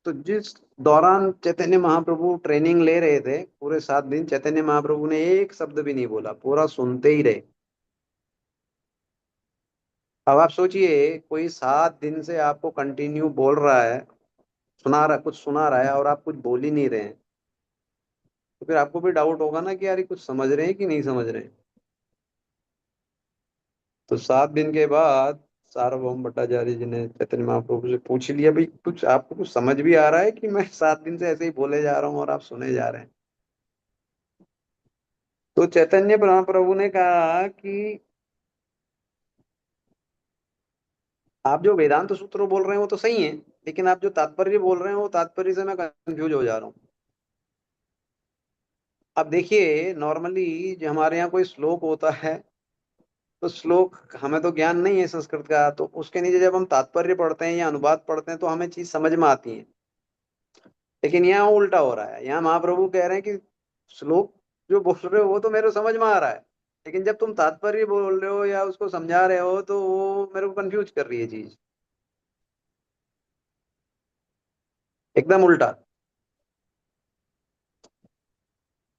तो जिस दौरान चैतन्य महाप्रभु ट्रेनिंग ले रहे थे पूरे 7 दिन चैतन्य महाप्रभु ने एक शब्द भी नहीं बोला, पूरा सुनते ही रहे। अब आप सोचिए कोई 7 दिन से आपको कंटिन्यू बोल रहा है, कुछ सुना रहा है और आप कुछ बोल ही नहीं रहे हैं, तो फिर आपको भी डाउट होगा ना कि यार ये कुछ समझ रहे हैं कि नहीं समझ रहे हैं। तो 7 दिन के बाद सार्वभौम भट्टाचार्य जी ने चैतन्य महाप्रभु से पूछ लिया, भाई कुछ आपको कुछ समझ भी आ रहा है कि मैं 7 दिन से ऐसे ही बोले जा रहा हूँ और आप सुने जा रहे हैं। तो चैतन्य महाप्रभु ने कहा कि आप जो वेदांत सूत्र बोल रहे हैं वो तो सही है, लेकिन आप जो तात्पर्य बोल रहे हैं वो तात्पर्य से मैं कंफ्यूज हो जा रहा हूँ। अब देखिए नॉर्मली जो हमारे यहाँ कोई श्लोक होता है तो श्लोक, हमें तो ज्ञान नहीं है संस्कृत का, तो उसके नीचे जब हम तात्पर्य पढ़ते हैं या अनुवाद पढ़ते हैं तो हमें चीज समझ में आती है। लेकिन यहाँ उल्टा हो रहा है, यहाँ महाप्रभु कह रहे हैं कि श्लोक जो बोल रहे हो वो तो मेरे को समझ में आ रहा है, लेकिन जब तुम तात्पर्य बोल रहे हो या उसको समझा रहे हो तो वो मेरे को कंफ्यूज कर रही है चीज, एकदम उल्टा।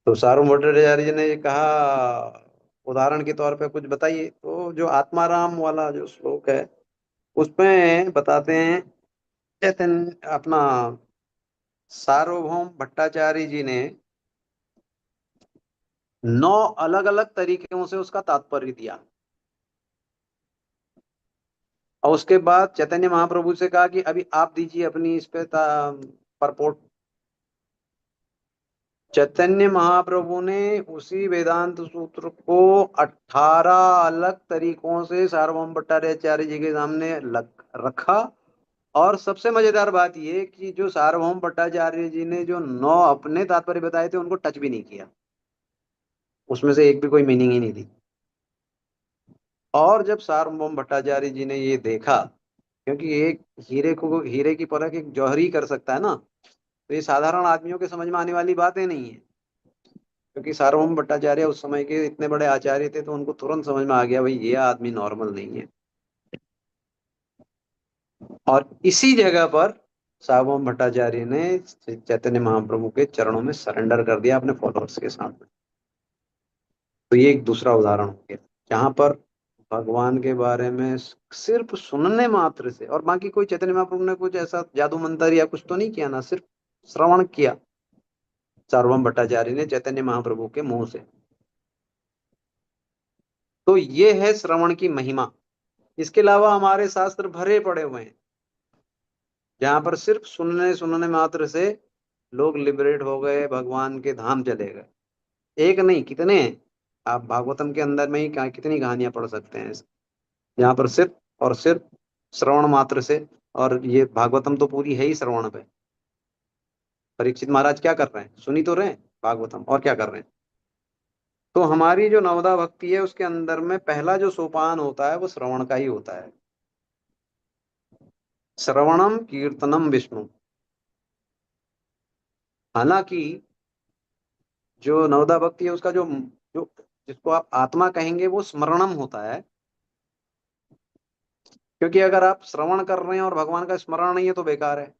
तो सारू भट्टाचार्य जी ने कहा उदाहरण के तौर पे कुछ बताइए। तो जो आत्माराम वाला जो श्लोक है उसमें बताते हैं चैतन्य अपना सार्वभौम भट्टाचार्य जी ने 9 अलग अलग तरीकों से उसका तात्पर्य दिया। और उसके बाद चैतन्य महाप्रभु से कहा कि अभी आप दीजिए अपनी इस पे परपोर्ट। चैतन्य महाप्रभु ने उसी वेदांत सूत्र को 18 अलग तरीकों से सार्वभौम भट्टाचार्य जी के सामने रखा। और सबसे मजेदार बात यह कि जो सार्वभौम भट्टाचार्य जी ने जो 9 अपने तात्पर्य बताए थे उनको टच भी नहीं किया, उसमें से एक भी कोई मीनिंग ही नहीं थी। और जब सार्वभौम भट्टाचार्य जी ने ये देखा, क्योंकि एक हीरे की परख एक जौहरी कर सकता है ना, तो ये साधारण आदमियों के समझ में आने वाली बातें नहीं है। क्योंकि सार्वभौम भट्टाचार्य उस समय के इतने बड़े आचार्य थे, तो उनको तुरंत समझ में आ गया भाई ये आदमी नॉर्मल नहीं है। और इसी जगह पर सार्वभौम भट्टाचार्य ने चैतन्य महाप्रभु के चरणों में सरेंडर कर दिया अपने फॉलोअर्स के सामने। तो ये एक दूसरा उदाहरण हो गया जहां पर भगवान के बारे में सिर्फ सुनने मात्र से, और बाकी कोई चैतन्य महाप्रभु ने कुछ ऐसा जादू मंत्र या कुछ तो नहीं किया ना, सिर्फ श्रवण किया सार्वभौम भट्टाचार्य ने चैतन्य महाप्रभु के मुंह से। तो ये है श्रवण की महिमा। इसके अलावा हमारे शास्त्र भरे पड़े हुए हैं जहां पर सिर्फ सुनने सुनने मात्र से लोग लिबरेट हो गए, भगवान के धाम चले गए। एक नहीं, कितने हैं। आप भागवतम के अंदर में ही कितनी कहानियां पढ़ सकते हैं यहाँ पर सिर्फ और सिर्फ श्रवण मात्र से। और ये भागवतम तो पूरी है ही श्रवण पे। परीक्षित महाराज क्या कर रहे हैं, सुनी तो रहे हैं भागवतम, और क्या कर रहे हैं। तो हमारी जो नवदा भक्ति है उसके अंदर में पहला जो सोपान होता है वो श्रवण का ही होता है। श्रवणम कीर्तनम विष्णु। हालांकि जो नवदा भक्ति है उसका जो जो जिसको आप आत्मा कहेंगे वो स्मरणम होता है। क्योंकि अगर आप श्रवण कर रहे हैं और भगवान का स्मरण नहीं है तो बेकार है।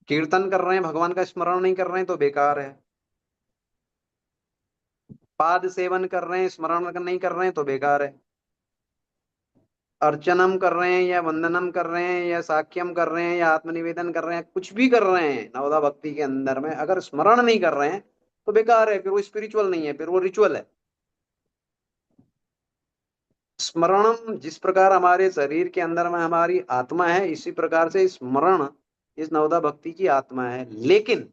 कीर्तन कर रहे हैं, भगवान का स्मरण नहीं कर रहे हैं तो बेकार है। पाद सेवन कर रहे हैं, स्मरण नहीं कर रहे हैं तो बेकार है। अर्चनम कर रहे हैं या वंदनम कर रहे हैं या साख्यम कर रहे हैं या आत्मनिवेदन कर रहे हैं, कुछ भी कर रहे हैं नवदा भक्ति के अंदर में, अगर स्मरण नहीं कर रहे हैं तो बेकार है। फिर वो स्पिरिचुअल नहीं है, फिर वो रिचुअल है। स्मरणम जिस प्रकार हमारे शरीर के अंदर में हमारी आत्मा है, इसी प्रकार से स्मरण इस नवदा भक्ति की आत्मा है। लेकिन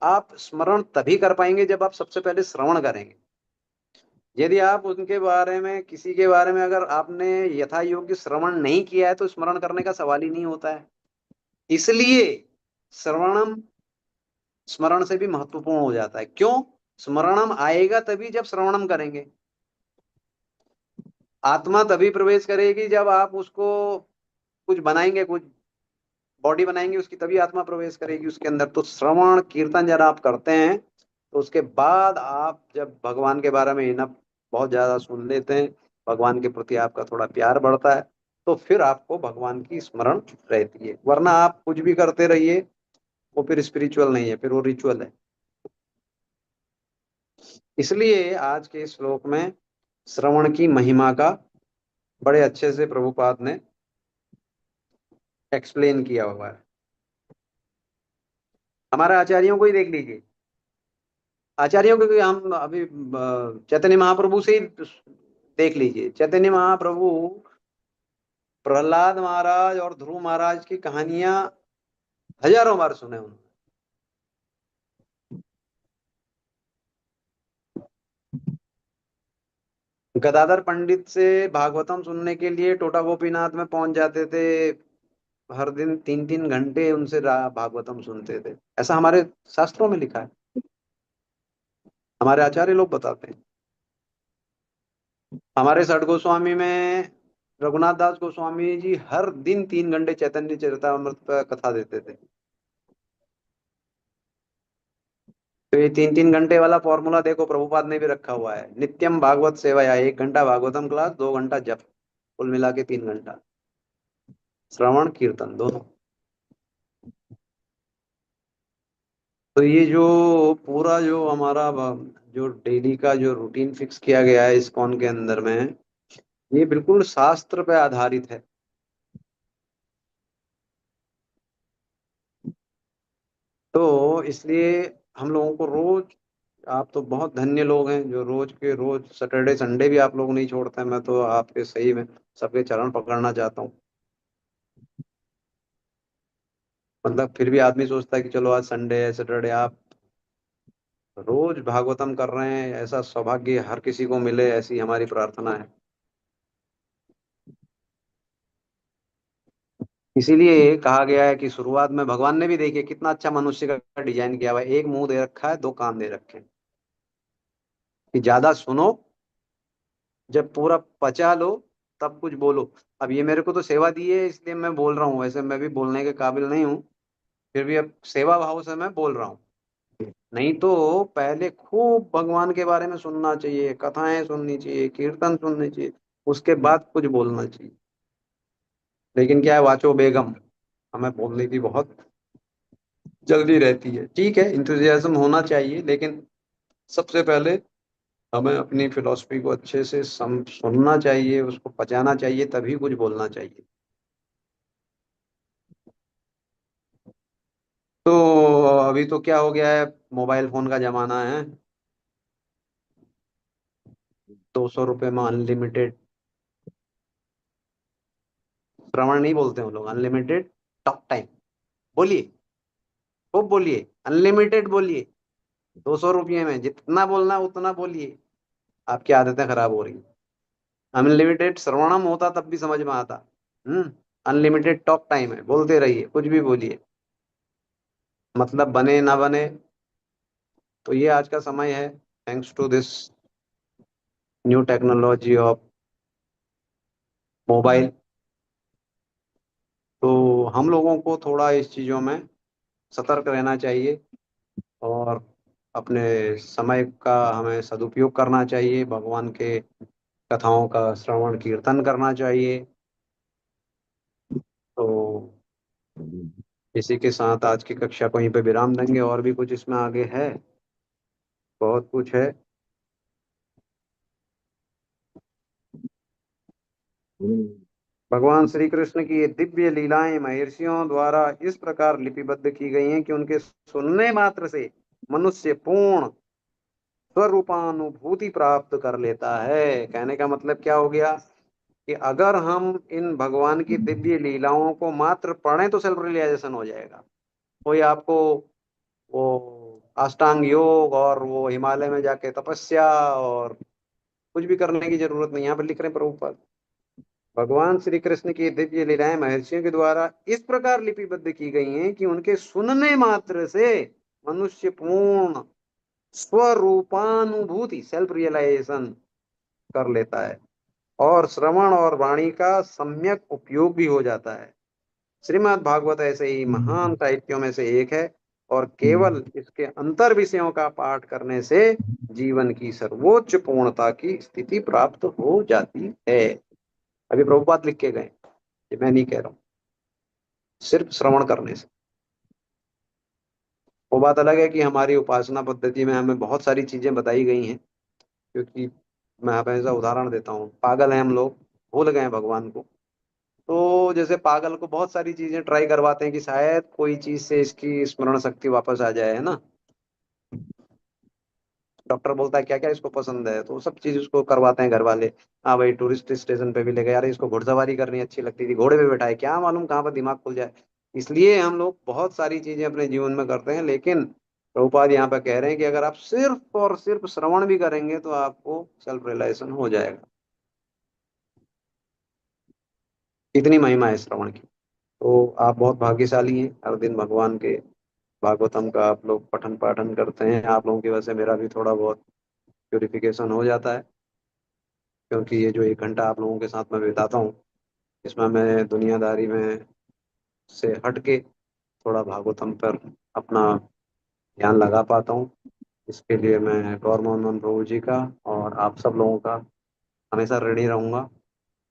आप स्मरण तभी कर पाएंगे जब आप सबसे पहले श्रवण करेंगे। यदि आप उनके बारे में, किसी के बारे में अगर आपने यथा योग्य श्रवण नहीं किया है तो स्मरण करने का सवाल ही नहीं होता है। इसलिए श्रवणम स्मरण से भी महत्वपूर्ण हो जाता है। क्यों? स्मरणम आएगा तभी जब श्रवणम करेंगे। आत्मा तभी प्रवेश करेगी जब आप उसको कुछ बनाएंगे, कुछ बॉडी बनाएंगे उसकी, तभी आत्मा प्रवेश करेगी उसके अंदर। तो श्रवण कीर्तन जब आप करते हैं तो उसके बाद आप जब भगवान के बारे में इनफ बहुत ज्यादा सुन लेते हैं, भगवान के प्रति आपका थोड़ा प्यार बढ़ता है, तो फिर आपको भगवान की स्मरण रहती है। वरना आप कुछ भी करते रहिए, वो फिर स्पिरिचुअल नहीं है, फिर वो रिचुअल है। इसलिए आज के श्लोक में श्रवण की महिमा का बड़े अच्छे से प्रभुपाद ने एक्सप्लेन किया हुआ है। हमारे आचार्यों को ही देख लीजिए। आचार्यों को हम अभी चैतन्य महाप्रभु से ही देख लीजिए। चैतन्य महाप्रभु प्रहलाद महाराज और ध्रुव महाराज की कहानियां हजारों बार सुने उन्होंने। गदाधर पंडित से भागवतम सुनने के लिए टोटा गोपीनाथ में पहुंच जाते थे। हर दिन 3-3 घंटे उनसे भागवतम सुनते थे। ऐसा हमारे शास्त्रों में लिखा है, हमारे आचार्य लोग बताते हैं। हमारे षट गोस्वामी में रघुनाथ दास गोस्वामी जी हर दिन 3 घंटे चैतन्य चरितामृत पर कथा देते थे। तो ये 3-3 घंटे वाला फॉर्मूला देखो प्रभुपाद ने भी रखा हुआ है। नित्यम भागवत सेवा, या 1 घंटा भागवतम क्लास, 2 घंटा जप, कुल मिला के 3 घंटा श्रवण कीर्तन दोनों। तो ये जो पूरा जो हमारा जो डेली का जो रूटीन फिक्स किया गया है इस्कॉन के अंदर में, ये बिल्कुल शास्त्र पे आधारित है। तो इसलिए हम लोगों को रोज आप तो बहुत धन्य लोग हैं जो रोज के रोज सैटरडे संडे भी आप लोग नहीं छोड़ते हैं। मैं तो आपके सही में सबके चरण पकड़ना चाहता हूँ। मतलब फिर भी आदमी सोचता है कि चलो आज संडे है, सैटरडे, आप रोज भागवतम कर रहे हैं। ऐसा सौभाग्य हर किसी को मिले, ऐसी हमारी प्रार्थना है। इसीलिए कहा गया है कि शुरुआत में भगवान ने भी, देखिए कितना अच्छा मनुष्य का डिजाइन किया हुआ है। एक मुंह दे रखा है, दो कान दे रखे हैं कि ज्यादा सुनो, जब पूरा पचा लो तब कुछ बोलो। अब ये मेरे को तो सेवा दी है इसलिए मैं बोल रहा हूँ, वैसे मैं भी बोलने के काबिल नहीं हूँ, फिर भी अब सेवा भाव से मैं बोल रहा हूँ। नहीं तो पहले खूब भगवान के बारे में सुनना चाहिए, कथाएं सुननी चाहिए, कीर्तन सुननी चाहिए, उसके बाद कुछ बोलना चाहिए। लेकिन क्या है, वाचो बेगम, हमें बोलने की बहुत जल्दी रहती है। ठीक है, इंथुजियाज्म होना चाहिए, लेकिन सबसे पहले हमें अपनी फिलॉसफी को अच्छे से सुनना चाहिए, उसको पचाना चाहिए, तभी कुछ बोलना चाहिए। तो अभी तो क्या हो गया है, मोबाइल फोन का जमाना है। 200 रुपये में अनलिमिटेड, श्रवण नहीं बोलते हैं वो लोग, अनलिमिटेड टॉक टाइम। बोलिए, खूब बोलिए, अनलिमिटेड बोलिए। 200 रुपये में जितना बोलना है उतना बोलिए। आपकी आदतें खराब हो रही। अनलिमिटेड श्रवणम होता तब भी समझ में आता। अनलिमिटेड टॉक टाइम है, बोलते रहिए, कुछ भी बोलिए, मतलब बने ना बने। तो ये आज का समय है, thanks to this new technology of mobile. तो हम लोगों को थोड़ा इस चीज़ों में सतर्क रहना चाहिए, और अपने समय का हमें सदुपयोग करना चाहिए, भगवान के कथाओं का श्रवण कीर्तन करना चाहिए। तो इसी के साथ आज की कक्षा को यहीं पे विराम देंगे। और भी कुछ इसमें आगे है, बहुत कुछ है। भगवान श्री कृष्ण की ये दिव्य लीलाएं महर्षियों द्वारा इस प्रकार लिपिबद्ध की गई हैं कि उनके सुनने मात्र से मनुष्य पूर्ण स्वरूपानुभूति प्राप्त कर लेता है। कहने का मतलब क्या हो गया कि अगर हम इन भगवान की दिव्य लीलाओं को मात्र पढ़ें तो सेल्फ रियलाइजेशन हो जाएगा। कोई आपको वो अष्टांग योग और वो हिमालय में जाके तपस्या और कुछ भी करने की जरूरत नहीं। यहाँ पर लिख रहे हैं प्रभुपाद, भगवान श्री कृष्ण की दिव्य लीलाएं महर्षियों के द्वारा इस प्रकार लिपिबद्ध की गई हैं कि उनके सुनने मात्र से मनुष्य पूर्ण स्वरूपानुभूति सेल्फ रियलाइजेशन कर लेता है, और श्रवण और वाणी का सम्यक उपयोग भी हो जाता है। श्रीमद् भागवत ऐसे ही महान साहित्यों में से एक है, और केवल इसके अंतर विषयों का पाठ करने से जीवन की सर्वोच्च पूर्णता की स्थिति प्राप्त हो जाती है। अभी प्रभुपाद लिख के गए, ये मैं नहीं कह रहा हूँ, सिर्फ श्रवण करने से। वो बात अलग है कि हमारी उपासना पद्धति में हमें बहुत सारी चीजें बताई गई हैं, क्योंकि मैं हमेशा उदाहरण देता हूँ, पागल हैं हम लोग, भूल गए हैं भगवान को। तो जैसे पागल को बहुत सारी चीजें ट्राई करवाते हैं कि शायद कोई चीज से इसकी स्मरण शक्ति वापस आ जाए, है ना। डॉक्टर बोलता है क्या क्या इसको पसंद है, तो वो सब चीज उसको करवाते हैं घर वाले। हाँ भाई, टूरिस्ट स्टेशन पे भी ले गए, यार इसको घुड़सवारी करनी अच्छी लगती थी, घोड़े पे बैठा है, क्या मालूम कहाँ पर दिमाग खुल जाए। इसलिए हम लोग बहुत सारी चीजें अपने जीवन में करते हैं, लेकिन प्रभुपाद यहाँ पे कह रहे हैं कि अगर आप सिर्फ और सिर्फ श्रवण भी करेंगे तो आपको सेल्फ रियलाइजेशन हो जाएगा। इतनी महिमा है श्रवण की। तो आप बहुत भाग्यशाली हैं, हर दिन भगवान के भागवतम का आप लोग पठन पाठन करते हैं। आप लोगों की वजह से मेरा भी थोड़ा बहुत प्योरिफिकेशन हो जाता है, क्योंकि ये जो 1 घंटा आप लोगों के साथ में बिताता हूँ, इसमें मैं दुनियादारी में से हट के थोड़ा भागवतम पर अपना ध्यान लगा पाता हूँ। इसके लिए मैं गौर मोहन प्रभु जी का और आप सब लोगों का हमेशा ऋणी रहूंगा।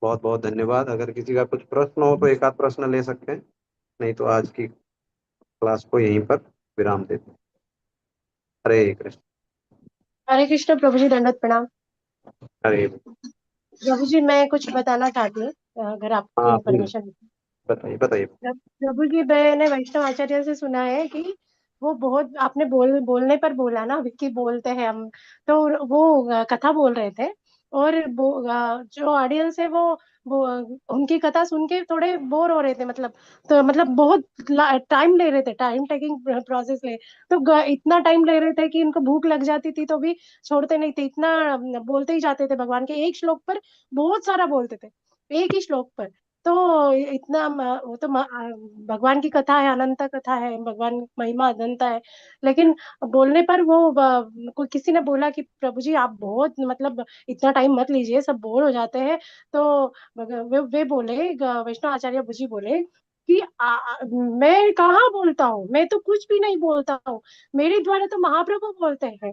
बहुत बहुत धन्यवाद। अगर किसी का कुछ प्रश्न हो तो एक आध प्रश्न ले सकते हैं, नहीं तो आज की क्लास को यहीं पर विराम देते हैं। हरे कृष्ण। हरे कृष्ण प्रभु जी, दंडवत प्रणाम। हरे। प्रभु जी, मैं कुछ बताना चाहती हूँ, अगर हाँ आपको प्लीज, परमिशन। बताइए बताइए। प्रभु जी, मैंने वैष्णव आचार्य से सुना है कि वो बहुत आपने बोलने पर बोला ना, विक्की बोलते हैं हम, तो वो कथा बोल रहे थे। और जो ऑडियंस है वो उनकी कथा सुन के थोड़े बोर हो रहे थे, मतलब तो मतलब बहुत टाइम ले रहे थे, टाइम टेकिंग प्रोसेस ले। तो इतना टाइम ले रहे थे कि उनको भूख लग जाती थी तो भी छोड़ते नहीं थे, इतना बोलते ही जाते थे भगवान के एक श्लोक पर, बहुत सारा बोलते थे एक ही श्लोक पर। तो इतना वो तो भगवान की कथा है, अनंत कथा है, भगवान की महिमा अनंत है। लेकिन बोलने पर वो कोई किसी ने बोला कि प्रभु जी आप बहुत मतलब इतना टाइम मत लीजिए, सब बोर हो जाते हैं। तो वे बोले, वैष्णव आचार्य जी बोले कि मैं कहाँ बोलता हूँ, मैं तो कुछ भी नहीं बोलता हूँ, मेरे द्वारा तो महाप्रभु बोलते हैं,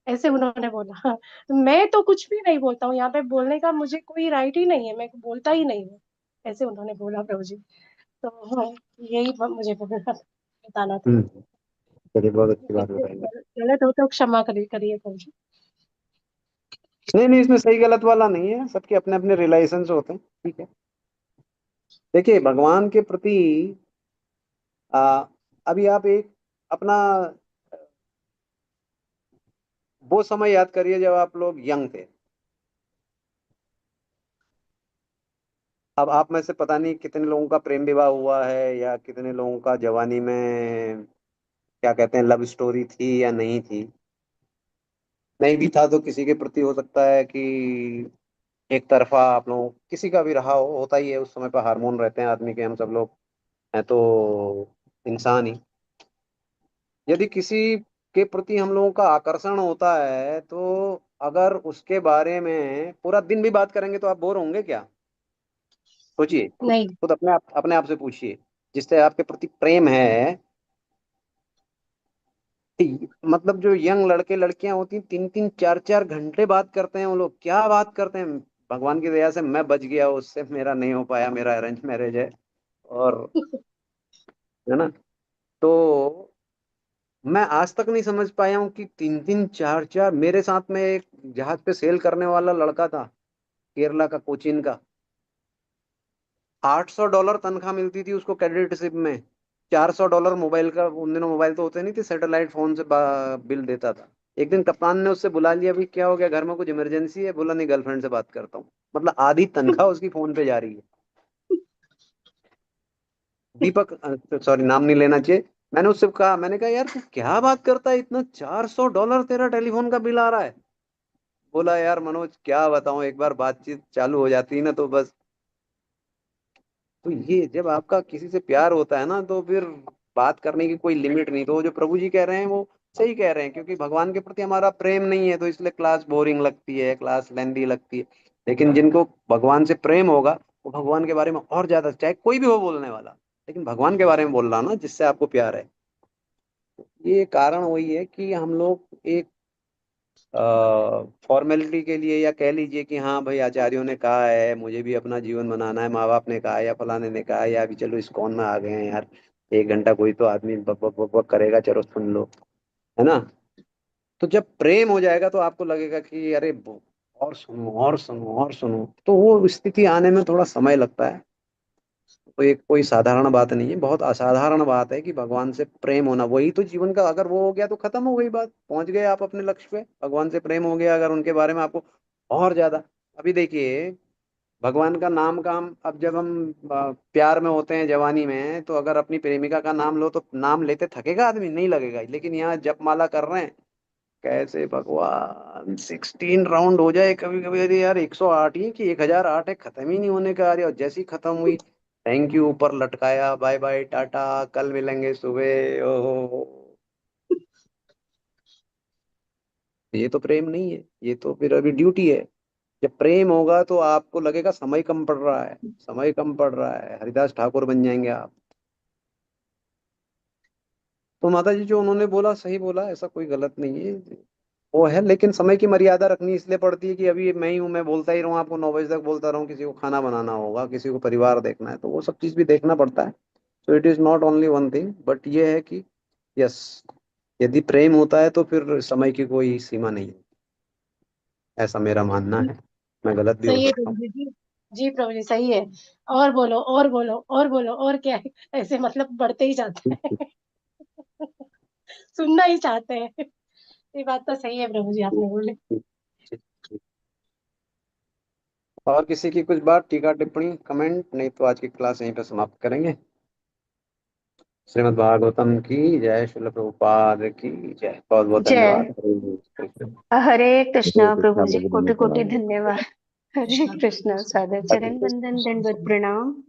ऐसे उन्होंने बोला। मैं तो कुछ भी नहीं बोलता हूँ, यहाँ पे बोलने का मुझे कोई राइट ही नहीं है, मैं बोलता ही नहीं हूँ, ऐसे उन्होंने बोला प्रभु जी। तो हाँ, यही मुझे बताना था। हम्म। चलिए, बहुत अच्छी बात इससे बताई। गलत हो तो क्षमा करिए करिए प्रभु जी। नहीं नहीं, इसमें सही गलत वाला नहीं है, सबके अपने अपने रिलेशंस होते हैं, ठीक है। देखिए, भगवान के प्रति आ, अभी आप एक अपना वो समय याद करिए जब आप लोग यंग थे। अब आप में से पता नहीं कितने लोगों का प्रेम विवाह हुआ है, या कितने लोगों का जवानी में क्या कहते हैं लव स्टोरी थी या नहीं थी। नहीं भी था तो किसी के प्रति हो सकता है कि एक तरफा आप लोग किसी का भी रहा हो, होता ही है, उस समय पर हार्मोन रहते हैं आदमी के, हम सब लोग हैं तो इंसान ही। यदि किसी के प्रति हम लोगों का आकर्षण होता है तो अगर उसके बारे में पूरा दिन भी बात करेंगे तो आप बोर होंगे क्या? सोचिए, खुद नहीं। खुद अपने आप से पूछिए। जिससे आपके प्रति प्रेम है, मतलब जो यंग लड़के लड़कियां होती हैं 3 3 4 4 घंटे बात करते हैं, वो लोग क्या बात करते हैं। भगवान की दया से मैं बच गया, उससे मेरा नहीं हो पाया, मेरा अरेंज मैरिज है। और है ना, तो मैं आज तक नहीं समझ पाया हूँ कि 3 3 4 4, मेरे साथ में एक जहाज पे सेल करने वाला लड़का था, केरला का, कोचीन का। $800 तनख्वाह मिलती थी उसको कैडेटशिप में। $400 मोबाइल का, उन दिनों मोबाइल तो होते नहीं थे, सैटेलाइट फोन से बिल देता था। एक दिन कप्तान ने उससे बुला लिया, भाई क्या हो गया, घर में कुछ इमरजेंसी है? बोला नहीं, गर्लफ्रेंड से बात करता हूँ। मतलब आधी तनख्वाह उसकी फोन पे जा रही है। दीपक, सॉरी नाम नहीं लेना चाहिए। मैंने उससे कहा, मैंने कहा यार तू क्या बात करता है, इतना $400 तेरा टेलीफोन का बिल आ रहा है। बोला यार मनोज क्या बताऊं, एक बार बातचीत चालू हो जाती है ना तो बस। तो ये जब आपका किसी से प्यार होता है ना तो फिर बात करने की कोई लिमिट नहीं। तो वो जो प्रभु जी कह रहे हैं वो सही कह रहे हैं, क्योंकि भगवान के प्रति हमारा प्रेम नहीं है तो इसलिए क्लास बोरिंग लगती है, क्लास लेंदी लगती है। लेकिन जिनको भगवान से प्रेम होगा वो भगवान के बारे में और ज्यादा, चाहे कोई भी हो बोलने वाला, लेकिन भगवान के बारे में बोल रहा ना जिससे आपको प्यार है। ये कारण वही है कि हम लोग एक फॉर्मेलिटी के लिए, या कह लीजिए कि हाँ भाई आचार्यों ने कहा है, मुझे भी अपना जीवन बनाना है, माँ बाप ने कहा है, या फलाने ने कहा है, या अभी चलो इस्कॉन में आ गए हैं यार, 1 घंटा कोई तो आदमी बक बक बक बक करेगा, चलो सुन लो, है ना। तो जब प्रेम हो जाएगा तो आपको लगेगा कि अरे और सुनो और सुनो और सुनो। तो वो स्थिति आने में थोड़ा समय लगता है। तो एक कोई साधारण बात नहीं है, बहुत असाधारण बात है कि भगवान से प्रेम होना, वही तो जीवन का, अगर वो हो गया तो खत्म हो गई बात, पहुंच गए आप अपने लक्ष्य पे। भगवान से प्रेम हो गया अगर, उनके बारे में आपको और ज्यादा। अभी देखिए, भगवान का नाम का हम, अब जब हम प्यार में होते हैं जवानी में, तो अगर अपनी प्रेमिका का नाम लो तो नाम लेते थकेगा आदमी? नहीं लगेगा। लेकिन यहाँ जपमाला कर रहे हैं, कैसे भगवान 16 राउंड हो जाए कभी कभी, अरे यार 108 ही कि 1008 है, खत्म ही नहीं होने का। अरे और जैसी खत्म हुई, थैंक यू ऊपर लटकाया, बाय बाय टाटा, कल मिलेंगे सुबह, ओहो। ये तो प्रेम नहीं है, ये तो फिर अभी ड्यूटी है। जब प्रेम होगा तो आपको लगेगा समय कम पड़ रहा है, समय कम पड़ रहा है, हरिदास ठाकुर बन जाएंगे आप। तो माता जी जो उन्होंने बोला सही बोला, ऐसा कोई गलत नहीं है। वो है, लेकिन समय की मर्यादा रखनी इसलिए पड़ती है कि अभी मैं ही हूँ, मैं बोलता ही रहूँ आपको, 9 बजे तक बोलता रहूँ, किसी को खाना बनाना होगा, किसी को परिवार देखना है, तो वो सब चीज़ भी देखना पड़ता है। So it is not only one thing, but ये है कि यस, यदि प्रेम होता है तो फिर समय की कोई सीमा नहीं है, ऐसा मेरा मानना है। मैं गलत भी हो सही है सकता प्रभु हूँ। जी। जी प्रभु जी सही है। और बोलो और बोलो और बोलो और क्या है, ऐसे मतलब बढ़ते ही जाता है। सुनना ही चाहते हैं। ये बात तो सही है प्रभु जी, आपने बोले। और किसी की कुछ बात, टीका टिप्पणी, कमेंट? नहीं तो आज की क्लास यहीं पे समाप्त करेंगे। श्रीमद् भागवतम की जय, श्रील प्रभुपाद की जय। बहुत बहुत जय। धन्यवाद। हरे हरे कृष्णा कृष्णा, प्रभु जी, बहुत कोटि कोटि धन्यवाद। धन्यवाद। हरे कृष्णा, सादर चरण वंदन, दंडवत प्रणाम।